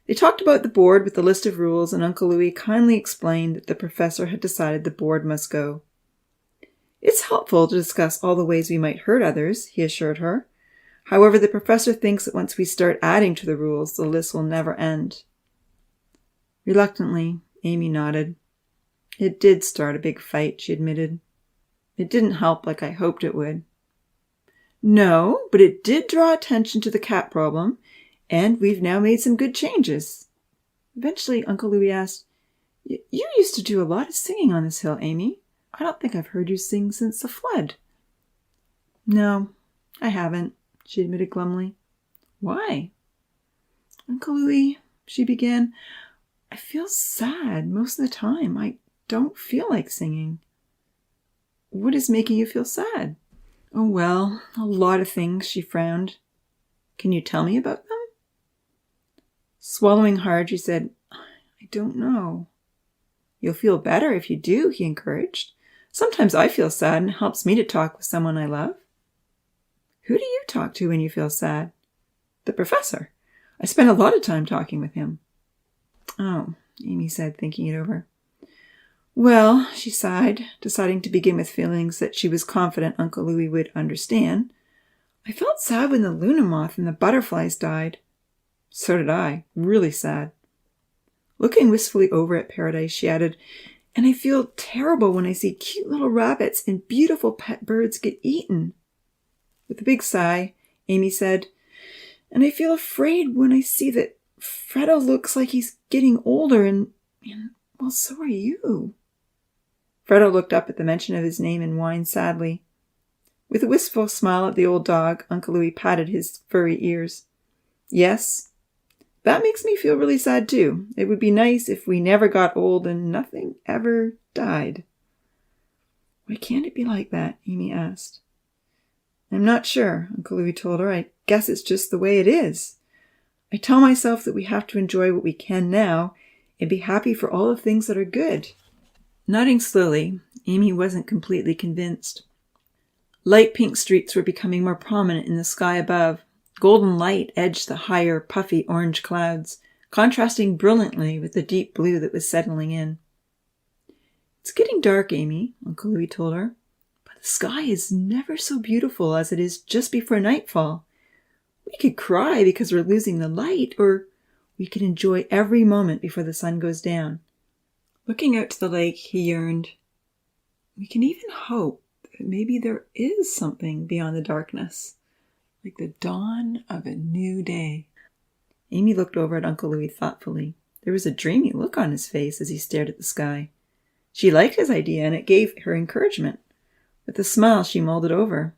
They talked about the board with the list of rules, and Uncle Louis kindly explained that the professor had decided the board must go. It's helpful to discuss all the ways we might hurt others, he assured her. However, the professor thinks that once we start adding to the rules, the list will never end. Reluctantly, Amy nodded. It did start a big fight, she admitted. It didn't help like I hoped it would. No, but it did draw attention to the cat problem, and we've now made some good changes. Eventually, Uncle Louis asked, You used to do a lot of singing on this hill, Amy. I don't think I've heard you sing since the flood. No, I haven't, she admitted glumly. Why? Uncle Louis, she began, I feel sad most of the time. I don't feel like singing. What is making you feel sad? Oh, well, a lot of things, she frowned. Can you tell me about them? Swallowing hard, she said, I don't know. You'll feel better if you do, he encouraged. Sometimes I feel sad and it helps me to talk with someone I love. Who do you talk to when you feel sad? The professor. I spend a lot of time talking with him. Oh, Amy said, thinking it over. Well, she sighed, deciding to begin with feelings that she was confident Uncle Louis would understand. I felt sad when the Luna moth and the butterflies died. So did I, really sad. Looking wistfully over at paradise, she added, and I feel terrible when I see cute little rabbits and beautiful pet birds get eaten. With a big sigh, Amy said, and I feel afraid when I see that Fredo looks like he's getting older and well, so are you. Fredo looked up at the mention of his name and whined sadly. With a wistful smile at the old dog, Uncle Louis patted his furry ears. Yes, that makes me feel really sad too. It would be nice if we never got old and nothing ever died. Why can't it be like that? Amy asked. I'm not sure, Uncle Louis told her. I guess it's just the way it is. I tell myself that we have to enjoy what we can now and be happy for all the things that are good. Nodding slowly, Amy wasn't completely convinced. Light pink streaks were becoming more prominent in the sky above. Golden light edged the higher, puffy orange clouds, contrasting brilliantly with the deep blue that was settling in. It's getting dark, Amy, Uncle Louis told her. But the sky is never so beautiful as it is just before nightfall. We could cry because we're losing the light, or we could enjoy every moment before the sun goes down. Looking out to the lake, he yearned. We can even hope that maybe there is something beyond the darkness, like the dawn of a new day. Amy looked over at Uncle Louis thoughtfully. There was a dreamy look on his face as he stared at the sky. She liked his idea, and it gave her encouragement. With a smile, she mulled it over.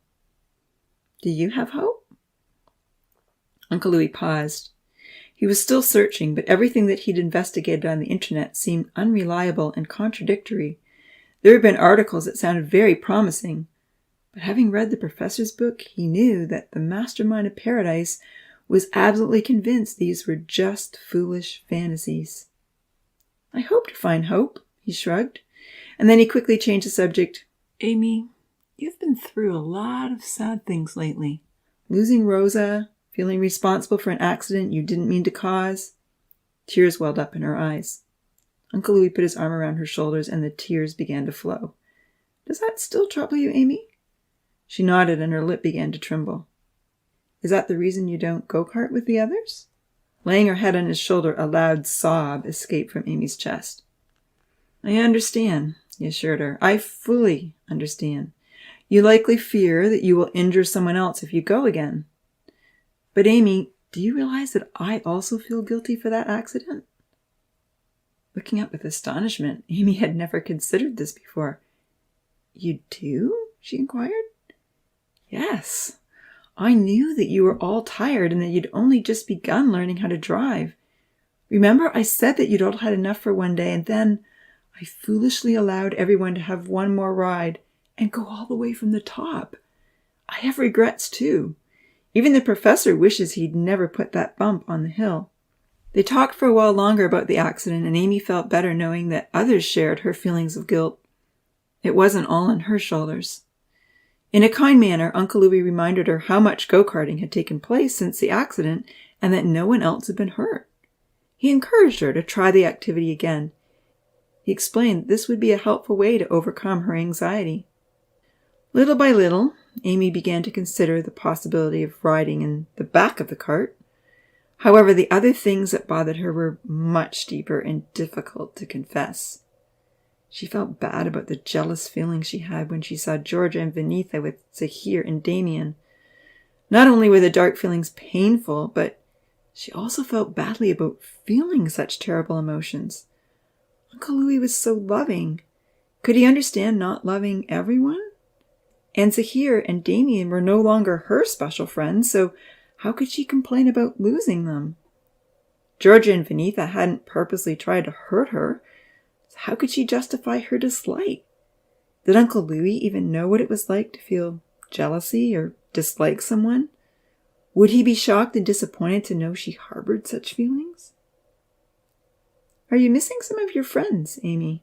Do you have hope? Uncle Louis paused. He was still searching, but everything that he'd investigated on the internet seemed unreliable and contradictory. There had been articles that sounded very promising, but having read the professor's book, he knew that the mastermind of paradise was absolutely convinced these were just foolish fantasies. I hope to find hope, he shrugged, and then he quickly changed the subject. Amy, you've been through a lot of sad things lately. Losing Rosa, feeling responsible for an accident you didn't mean to cause. Tears welled up in her eyes. Uncle Louis put his arm around her shoulders and the tears began to flow. Does that still trouble you, Amy? She nodded and her lip began to tremble. Is that the reason you don't go-kart with the others? Laying her head on his shoulder, a loud sob escaped from Amy's chest. I understand, he assured her. I fully understand. You likely fear that you will injure someone else if you go again. But Amy, do you realize that I also feel guilty for that accident? Looking up with astonishment, Amy had never considered this before. You do? She inquired. Yes. I knew that you were all tired and that you'd only just begun learning how to drive. Remember, I said that you'd all had enough for one day, and then I foolishly allowed everyone to have one more ride and go all the way from the top. I have regrets, too. Even the professor wishes he'd never put that bump on the hill. They talked for a while longer about the accident, and Amy felt better knowing that others shared her feelings of guilt. It wasn't all on her shoulders. In a kind manner, Uncle Louis reminded her how much go-karting had taken place since the accident and that no one else had been hurt. He encouraged her to try the activity again. He explained that this would be a helpful way to overcome her anxiety. Little by little, Amy began to consider the possibility of riding in the back of the cart. However, the other things that bothered her were much deeper and difficult to confess. She felt bad about the jealous feeling she had when she saw Georgia and Venitha with Zahir and Damien. Not only were the dark feelings painful, but she also felt badly about feeling such terrible emotions. Uncle Louis was so loving. Could he understand not loving everyone? And Zahir and Damien were no longer her special friends, so how could she complain about losing them? Georgia and Venitha hadn't purposely tried to hurt her, so how could she justify her dislike? Did Uncle Louis even know what it was like to feel jealousy or dislike someone? Would he be shocked and disappointed to know she harbored such feelings? Are you missing some of your friends, Amy?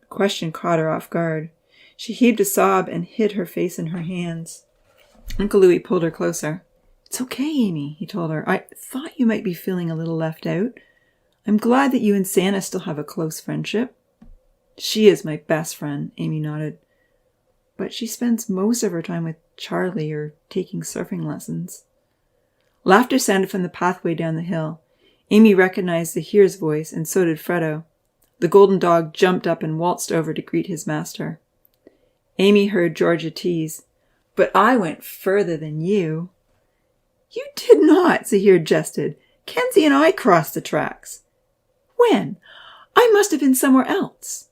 The question caught her off guard. She heaved a sob and hid her face in her hands. Uncle Louis pulled her closer. It's okay, Amy, he told her. I thought you might be feeling a little left out. I'm glad that you and Santa still have a close friendship. She is my best friend, Amy nodded. But she spends most of her time with Charlie or taking surfing lessons. Laughter sounded from the pathway down the hill. Amy recognized Zahir's voice, and so did Fredo. The golden dog jumped up and waltzed over to greet his master. Amy heard Georgia tease, But I went further than you. You did not, Zahir jested. Kenzie and I crossed the tracks. When? I must have been somewhere else.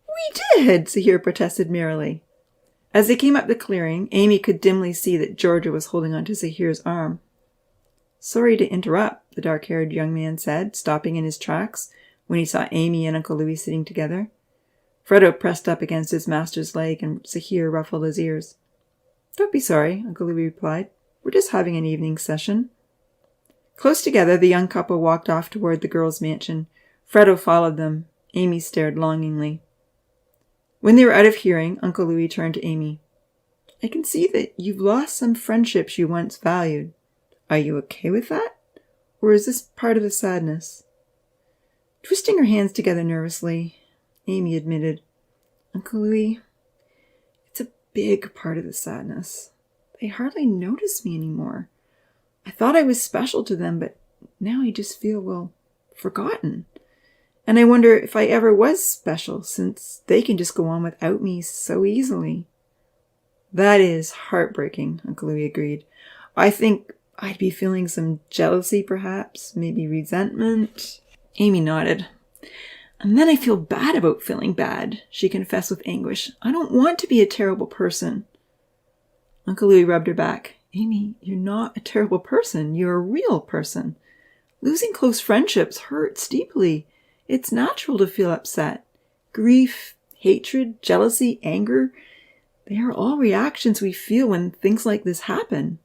We did, Zahir protested merrily. As they came up the clearing, Amy could dimly see that Georgia was holding onto Zahir's arm. Sorry to interrupt, the dark-haired young man said, stopping in his tracks when he saw Amy and Uncle Louis sitting together. Fredo pressed up against his master's leg, and Zahir ruffled his ears. "Don't be sorry," Uncle Louis replied. "We're just having an evening session." Close together, the young couple walked off toward the girls' mansion. Fredo followed them. Amy stared longingly. When they were out of hearing, Uncle Louis turned to Amy. "I can see that you've lost some friendships you once valued. Are you okay with that? Or is this part of the sadness?" Twisting her hands together nervously, Amy admitted, "Uncle Louis, it's a big part of the sadness. They hardly notice me anymore. I thought I was special to them, but now I just feel, well, forgotten. And I wonder if I ever was special, since they can just go on without me so easily." "That is heartbreaking," Uncle Louis agreed. "I think I'd be feeling some jealousy, perhaps, maybe resentment." Amy nodded. "And then I feel bad about feeling bad," she confessed with anguish. "I don't want to be a terrible person." Uncle Louis rubbed her back. "Amy, you're not a terrible person. You're a real person. Losing close friendships hurts deeply. It's natural to feel upset. Grief, hatred, jealousy, anger, they are all reactions we feel when things like this happen."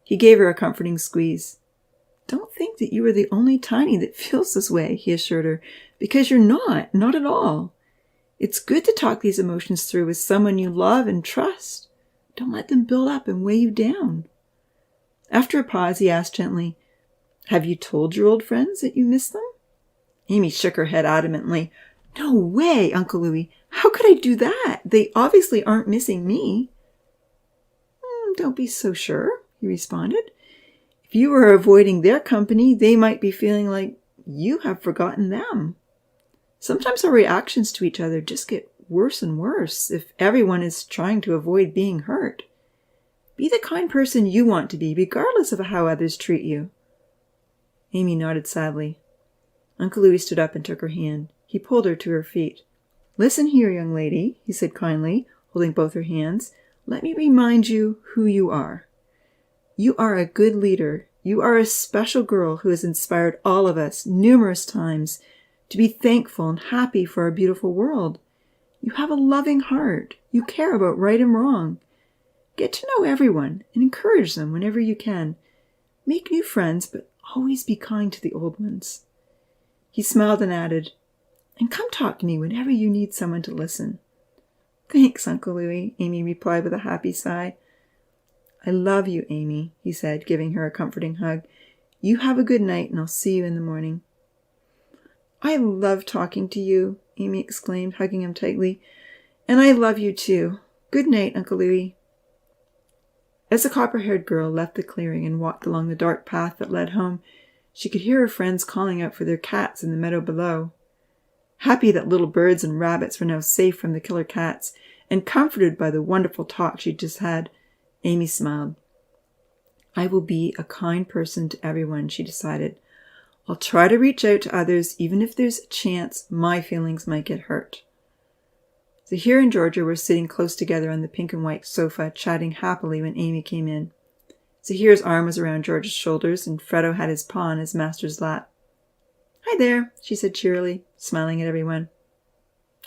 He gave her a comforting squeeze. "Don't think that you are the only tiny that feels this way," he assured her, "because you're not at all. It's good to talk these emotions through with someone you love and trust. Don't let them build up and weigh you down." After a pause, he asked gently, "Have you told your old friends that you miss them?" Amy shook her head adamantly. "No way, Uncle Louis. How could I do that? They obviously aren't missing me." "Don't be so sure," he responded. "If you were avoiding their company, they might be feeling like you have forgotten them. Sometimes our reactions to each other just get worse and worse if everyone is trying to avoid being hurt. Be the kind person you want to be, regardless of how others treat you." Amy nodded sadly. Uncle Louis stood up and took her hand. He pulled her to her feet. "Listen here, young lady," he said kindly, holding both her hands. "Let me remind you who you are. You are a good leader. You are a special girl who has inspired all of us numerous times to be thankful and happy for our beautiful world. You have a loving heart. You care about right and wrong. Get to know everyone and encourage them whenever you can. Make new friends, but always be kind to the old ones." He smiled and added, "And come talk to me whenever you need someone to listen." "Thanks, Uncle Louis," Amy replied with a happy sigh. "I love you, Amy," he said, giving her a comforting hug. "You have a good night, and I'll see you in the morning." "I love talking to you," Amy exclaimed, hugging him tightly. "And I love you too. Good night, Uncle Louis." As the copper-haired girl left the clearing and walked along the dark path that led home, she could hear her friends calling out for their cats in the meadow below. Happy that little birds and rabbits were now safe from the killer cats, and comforted by the wonderful talk she'd just had, Amy smiled. "I will be a kind person to everyone," she decided. "I'll try to reach out to others, even if there's a chance my feelings might get hurt." Zahir and Georgia were sitting close together on the pink and white sofa, chatting happily when Amy came in. Zahir's arm was around George's shoulders, and Fredo had his paw on his master's lap. "Hi there," she said cheerily, smiling at everyone.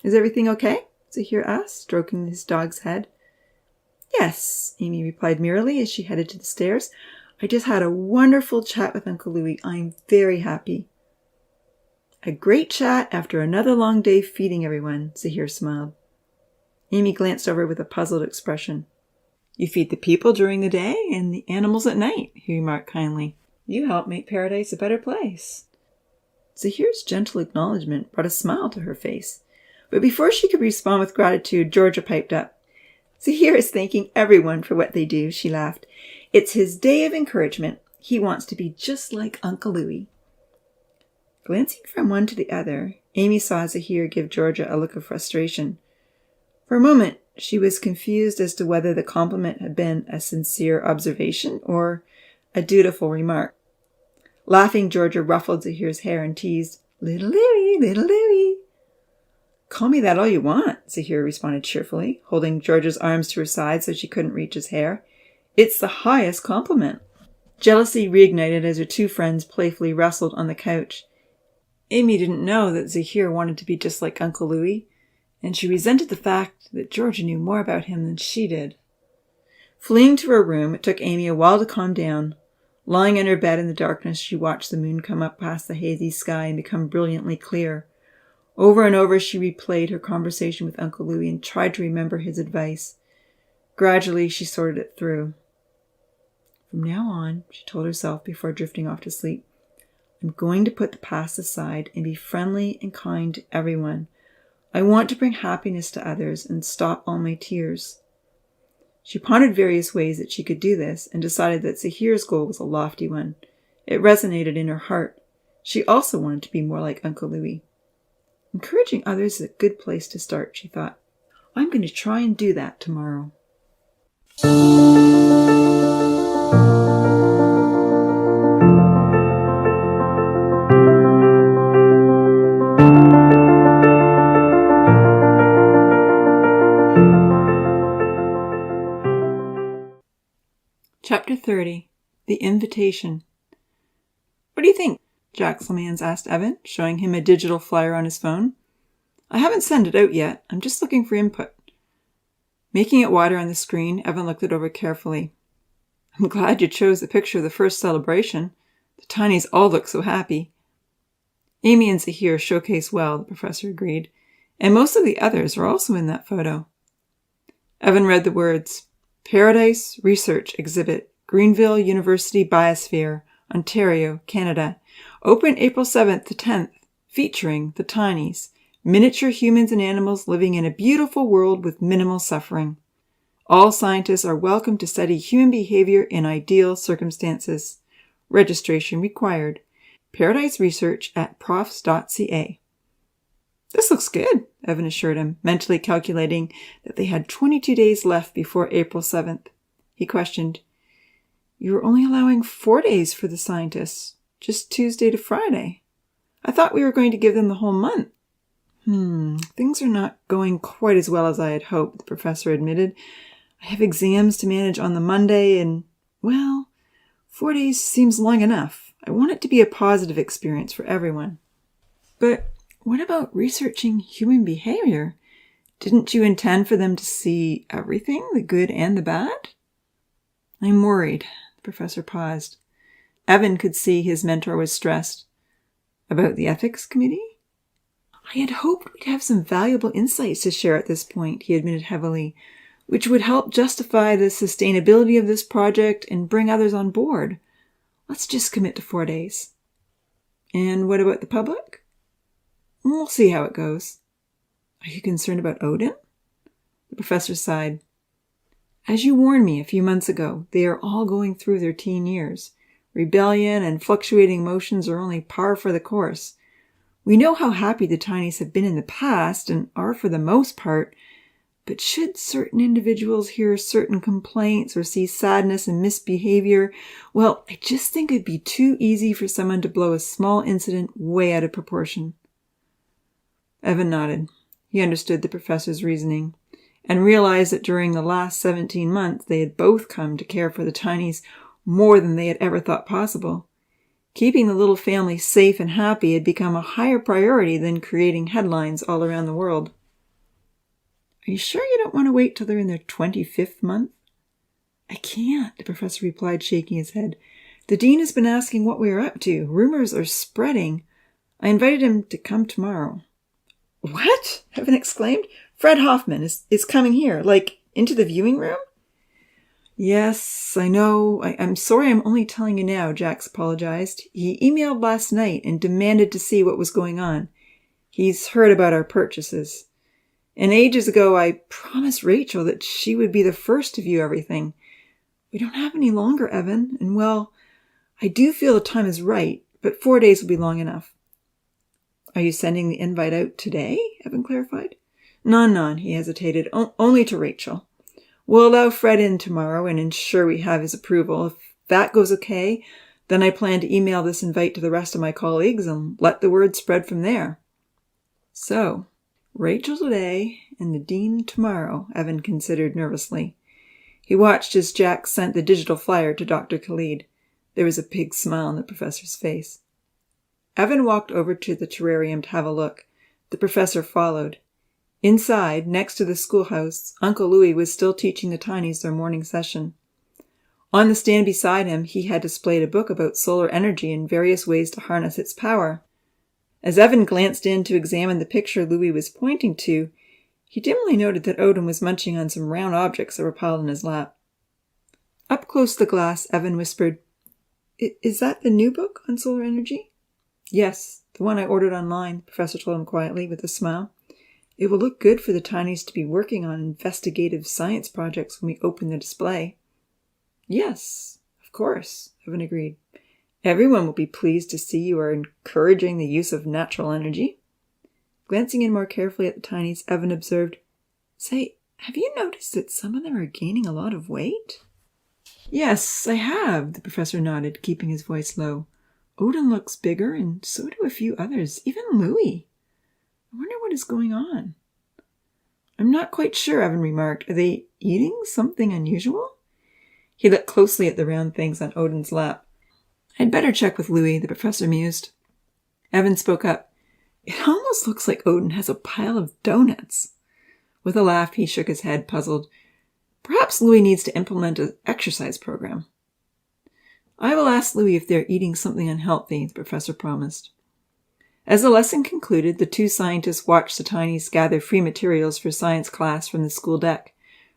"Is everything okay?" Zahir asked, stroking his dog's head. "Yes," Amy replied merrily as she headed to the stairs. "I just had a wonderful chat with Uncle Louis. I'm very happy." "A great chat after another long day feeding everyone," Zahir smiled. Amy glanced over with a puzzled expression. "You feed the people during the day and the animals at night," he remarked kindly. "You help make paradise a better place." Zahir's gentle acknowledgement brought a smile to her face. But before she could respond with gratitude, Georgia piped up. "Zahir is thanking everyone for what they do," she laughed. "It's his day of encouragement. He wants to be just like Uncle Louis." Glancing from one to the other, Amy saw Zahir give Georgia a look of frustration. For a moment, she was confused as to whether the compliment had been a sincere observation or a dutiful remark. Laughing, Georgia ruffled Zahir's hair and teased, "Little Louie, little Louie." "Call me that all you want," Zahir responded cheerfully, holding Georgia's arms to her side so she couldn't reach his hair. "It's the highest compliment." Jealousy reignited as her two friends playfully wrestled on the couch. Amy didn't know that Zahir wanted to be just like Uncle Louis, and she resented the fact that Georgia knew more about him than she did. Fleeing to her room, it took Amy a while to calm down. Lying in her bed in the darkness, she watched the moon come up past the hazy sky and become brilliantly clear. Over and over she replayed her conversation with Uncle Louis and tried to remember his advice. Gradually, she sorted it through. From now on, she told herself before drifting off to sleep, I'm going to put the past aside and be friendly and kind to everyone. I want to bring happiness to others and stop all my tears. She pondered various ways that she could do this and decided that Zahir's goal was a lofty one. It resonated in her heart. She also wanted to be more like Uncle Louis. Encouraging others is a good place to start, she thought. I'm going to try and do that tomorrow. Chapter 30. The Invitation. What do you think? Jack Salmans asked Evan, showing him a digital flyer on his phone. I haven't sent it out yet. I'm just looking for input. Making it wider on the screen, Evan looked it over carefully. I'm glad you chose the picture of the first celebration. The Tinies all look so happy. Amy and Zahir showcase well, the professor agreed, and most of the others are also in that photo. Evan read the words, Paradise Research Exhibit, Greenville University Biosphere, Ontario, Canada. Open April 7th to 10th, featuring the Tinies, miniature humans and animals living in a beautiful world with minimal suffering. All scientists are welcome to study human behavior in ideal circumstances. Registration required. Paradise Research at profs.ca. This looks good, Evan assured him, mentally calculating that they had 22 days left before April 7th. He questioned, You were only allowing 4 days for the scientists, just Tuesday to Friday. I thought we were going to give them the whole month. Things are not going quite as well as I had hoped, the professor admitted. I have exams to manage on the Monday and, 4 days seems long enough. I want it to be a positive experience for everyone. But what about researching human behavior? Didn't you intend for them to see everything, the good and the bad? I'm worried, the professor paused. Evan could see his mentor was stressed. About the ethics committee? I had hoped we'd have some valuable insights to share at this point, he admitted heavily, which would help justify the sustainability of this project and bring others on board. Let's just commit to 4 days. And what about the public? We'll see how it goes. Are you concerned about Odin? The professor sighed. As you warned me a few months ago, they are all going through their teen years. Rebellion and fluctuating emotions are only par for the course. We know how happy the Tinies have been in the past and are for the most part, but should certain individuals hear certain complaints or see sadness and misbehavior, I just think it'd be too easy for someone to blow a small incident way out of proportion. Evan nodded. He understood the professor's reasoning and realized that during the last 17 months they had both come to care for the Tinies more than they had ever thought possible. Keeping the little family safe and happy had become a higher priority than creating headlines all around the world. Are you sure you don't want to wait till they're in their 25th month? I can't, the professor replied, shaking his head. The dean has been asking what we are up to. Rumors are spreading. I invited him to come tomorrow. What? Evan exclaimed. Fred Hoffman is coming here, into the viewing room? Yes, I know. I'm sorry I'm only telling you now, Jax apologized. He emailed last night and demanded to see what was going on. He's heard about our purchases. And ages ago, I promised Rachel that she would be the first to view everything. We don't have any longer, Evan, and I do feel the time is right, but 4 days will be long enough. Are you sending the invite out today? Evan clarified. None, he hesitated. Only to Rachel. We'll allow Fred in tomorrow and ensure we have his approval. If that goes okay, then I plan to email this invite to the rest of my colleagues and let the word spread from there. So, Rachel today and the dean tomorrow, Evan considered nervously. He watched as Jack sent the digital flyer to Dr. Khalid. There was a big smile on the professor's face. Evan walked over to the terrarium to have a look. The professor followed. Inside, next to the schoolhouse, Uncle Louis was still teaching the tinies their morning session. On the stand beside him, he had displayed a book about solar energy and various ways to harness its power. As Evan glanced in to examine the picture Louis was pointing to, he dimly noted that Odin was munching on some round objects that were piled in his lap. Up close to the glass, Evan whispered, "Is that the new book on solar energy?" "Yes, the one I ordered online," the professor told him quietly with a smile. "It will look good for the tinies to be working on investigative science projects when we open the display." "Yes, of course," Evan agreed. "Everyone will be pleased to see you are encouraging the use of natural energy." Glancing in more carefully at the tinies, Evan observed, "Say, have you noticed that some of them are gaining a lot of weight?" "Yes, I have," the professor nodded, keeping his voice low. "Odin looks bigger, and so do a few others, even Louis. I wonder what is going on." "I'm not quite sure," Evan remarked. "Are they eating something unusual?" He looked closely at the round things on Odin's lap. "I'd better check with Louis," the professor mused. Evan spoke up. "It almost looks like Odin has a pile of donuts." With a laugh, he shook his head, puzzled. "Perhaps Louis needs to implement an exercise program." "I will ask Louis if they're eating something unhealthy," the professor promised. As the lesson concluded, the two scientists watched the tinies gather free materials for science class from the school deck.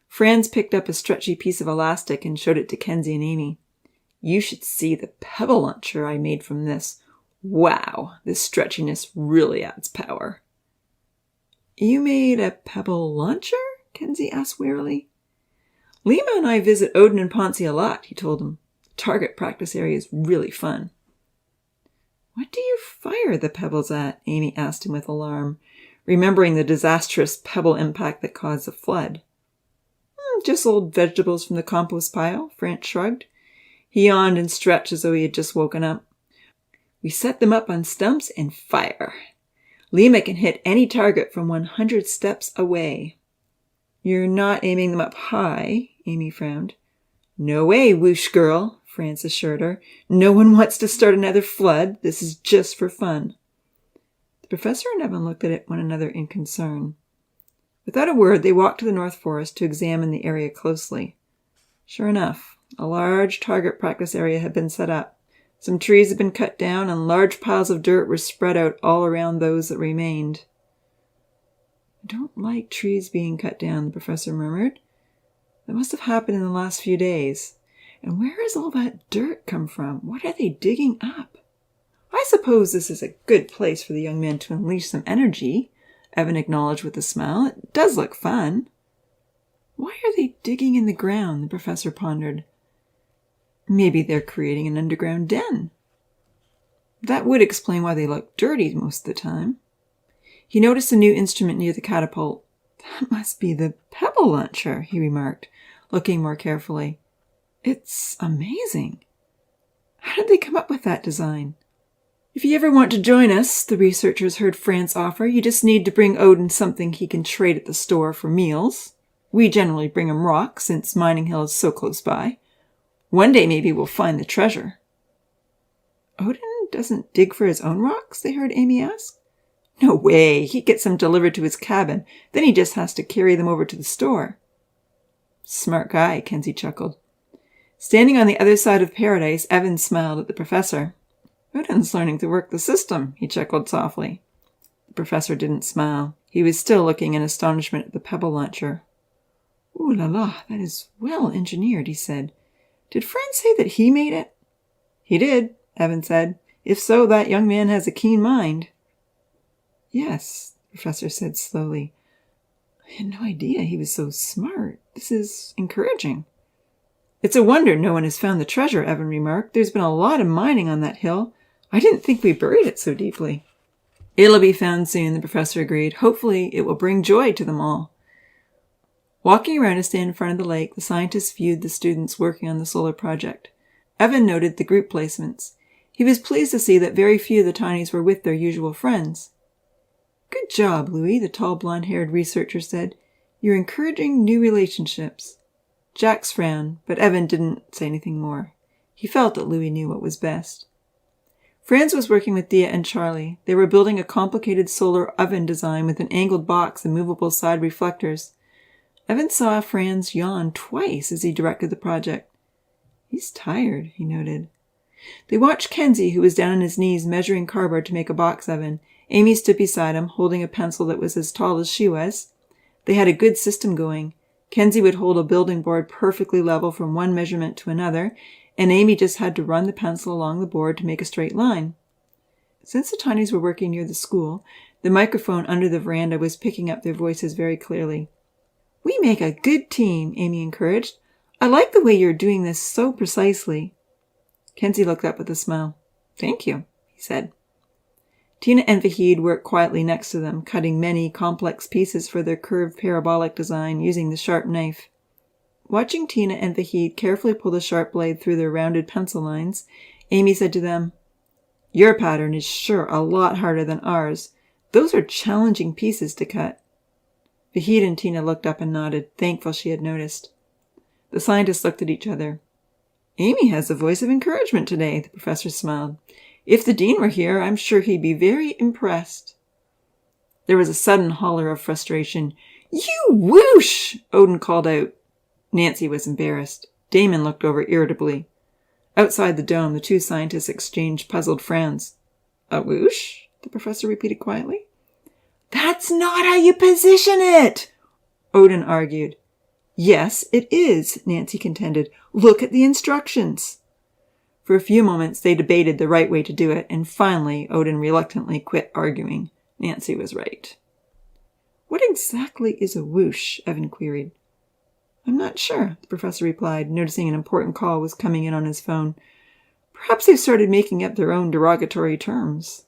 Franz picked up a stretchy piece of elastic and showed it to Kenzie and Amy. "You should see the pebble launcher I made from this. Wow, this stretchiness really adds power." "You made a pebble launcher?" Kenzie asked wearily. "Lima and I visit Odin and Ponzi a lot," he told them. "The target practice area is really fun." "What do you fire the pebbles at?" Amy asked him with alarm, remembering the disastrous pebble impact that caused the flood. "Just old vegetables from the compost pile," Franz shrugged. He yawned and stretched as though he had just woken up. "We set them up on stumps and fire. Lima can hit any target from 100 steps away." "You're not aiming them up high," Amy frowned. "No way, whoosh girl," Franz assured her. "No one wants to start another flood. This is just for fun." The professor and Evan looked at one another in concern. Without a word, they walked to the North Forest to examine the area closely. Sure enough, a large target practice area had been set up. Some trees had been cut down, and large piles of dirt were spread out all around those that remained. "I don't like trees being cut down," the professor murmured. "That must have happened in the last few days. And where has all that dirt come from? What are they digging up?" "I suppose this is a good place for the young men to unleash some energy," Evan acknowledged with a smile. "It does look fun." "Why are they digging in the ground?" the professor pondered. "Maybe they're creating an underground den." That would explain why they look dirty most of the time. He noticed a new instrument near the catapult. "That must be the pebble launcher," he remarked, looking more carefully. "It's amazing. How did they come up with that design?" "If you ever want to join us," the researchers heard Franz offer, "you just need to bring Odin something he can trade at the store for meals. We generally bring him rocks, since Mining Hill is so close by. One day maybe we'll find the treasure." "Odin doesn't dig for his own rocks?" they heard Amy ask. "No way. He gets them delivered to his cabin. Then he just has to carry them over to the store." "Smart guy," Kenzie chuckled. Standing on the other side of paradise, Evan smiled at the professor. "Odin's learning to work the system," he chuckled softly. The professor didn't smile. He was still looking in astonishment at the pebble launcher. "Ooh la la, that is well engineered," he said. "Did Franz say that he made it?" "He did," Evan said. "If so, that young man has a keen mind." "Yes," the professor said slowly. "I had no idea he was so smart. This is encouraging." "It's a wonder no one has found the treasure," Evan remarked. "There's been a lot of mining on that hill. I didn't think we buried it so deeply." "It'll be found soon," the professor agreed. "Hopefully it will bring joy to them all." Walking around a stand in front of the lake, the scientists viewed the students working on the solar project. Evan noted the group placements. He was pleased to see that very few of the tinies were with their usual friends. "Good job, Louis," the tall blonde-haired researcher said. "You're encouraging new relationships." Jax frowned, but Evan didn't say anything more. He felt that Louis knew what was best. Franz was working with Dia and Charlie. They were building a complicated solar oven design with an angled box and movable side reflectors. Evan saw Franz yawn twice as he directed the project. "He's tired," he noted. They watched Kenzie, who was down on his knees measuring cardboard to make a box oven. Amy stood beside him, holding a pencil that was as tall as she was. They had a good system going. Kenzie would hold a building board perfectly level from one measurement to another, and Amy just had to run the pencil along the board to make a straight line. Since the Tinies were working near the school, the microphone under the veranda was picking up their voices very clearly. "We make a good team," Amy encouraged. "I like the way you're doing this so precisely." Kenzie looked up with a smile. "Thank you," he said. Tina and Vahid worked quietly next to them, cutting many complex pieces for their curved parabolic design using the sharp knife. Watching Tina and Vahid carefully pull the sharp blade through their rounded pencil lines, Amy said to them, "Your pattern is sure a lot harder than ours. Those are challenging pieces to cut." Vahid and Tina looked up and nodded, thankful she had noticed. The scientists looked at each other. "Amy has a voice of encouragement today," the professor smiled. "If the dean were here, I'm sure he'd be very impressed." There was a sudden holler of frustration. "You whoosh!" Odin called out. Nancy was embarrassed. Damon looked over irritably. Outside the dome, the two scientists exchanged puzzled frowns. "A whoosh?" the professor repeated quietly. "That's not how you position it!" Odin argued. "Yes, it is," Nancy contended. "Look at the instructions." For a few moments they debated the right way to do it, and finally Odin reluctantly quit arguing. Nancy was right. "What exactly is a whoosh?" Evan queried. "I'm not sure," the professor replied, noticing an important call was coming in on his phone. "Perhaps they've started making up their own derogatory terms."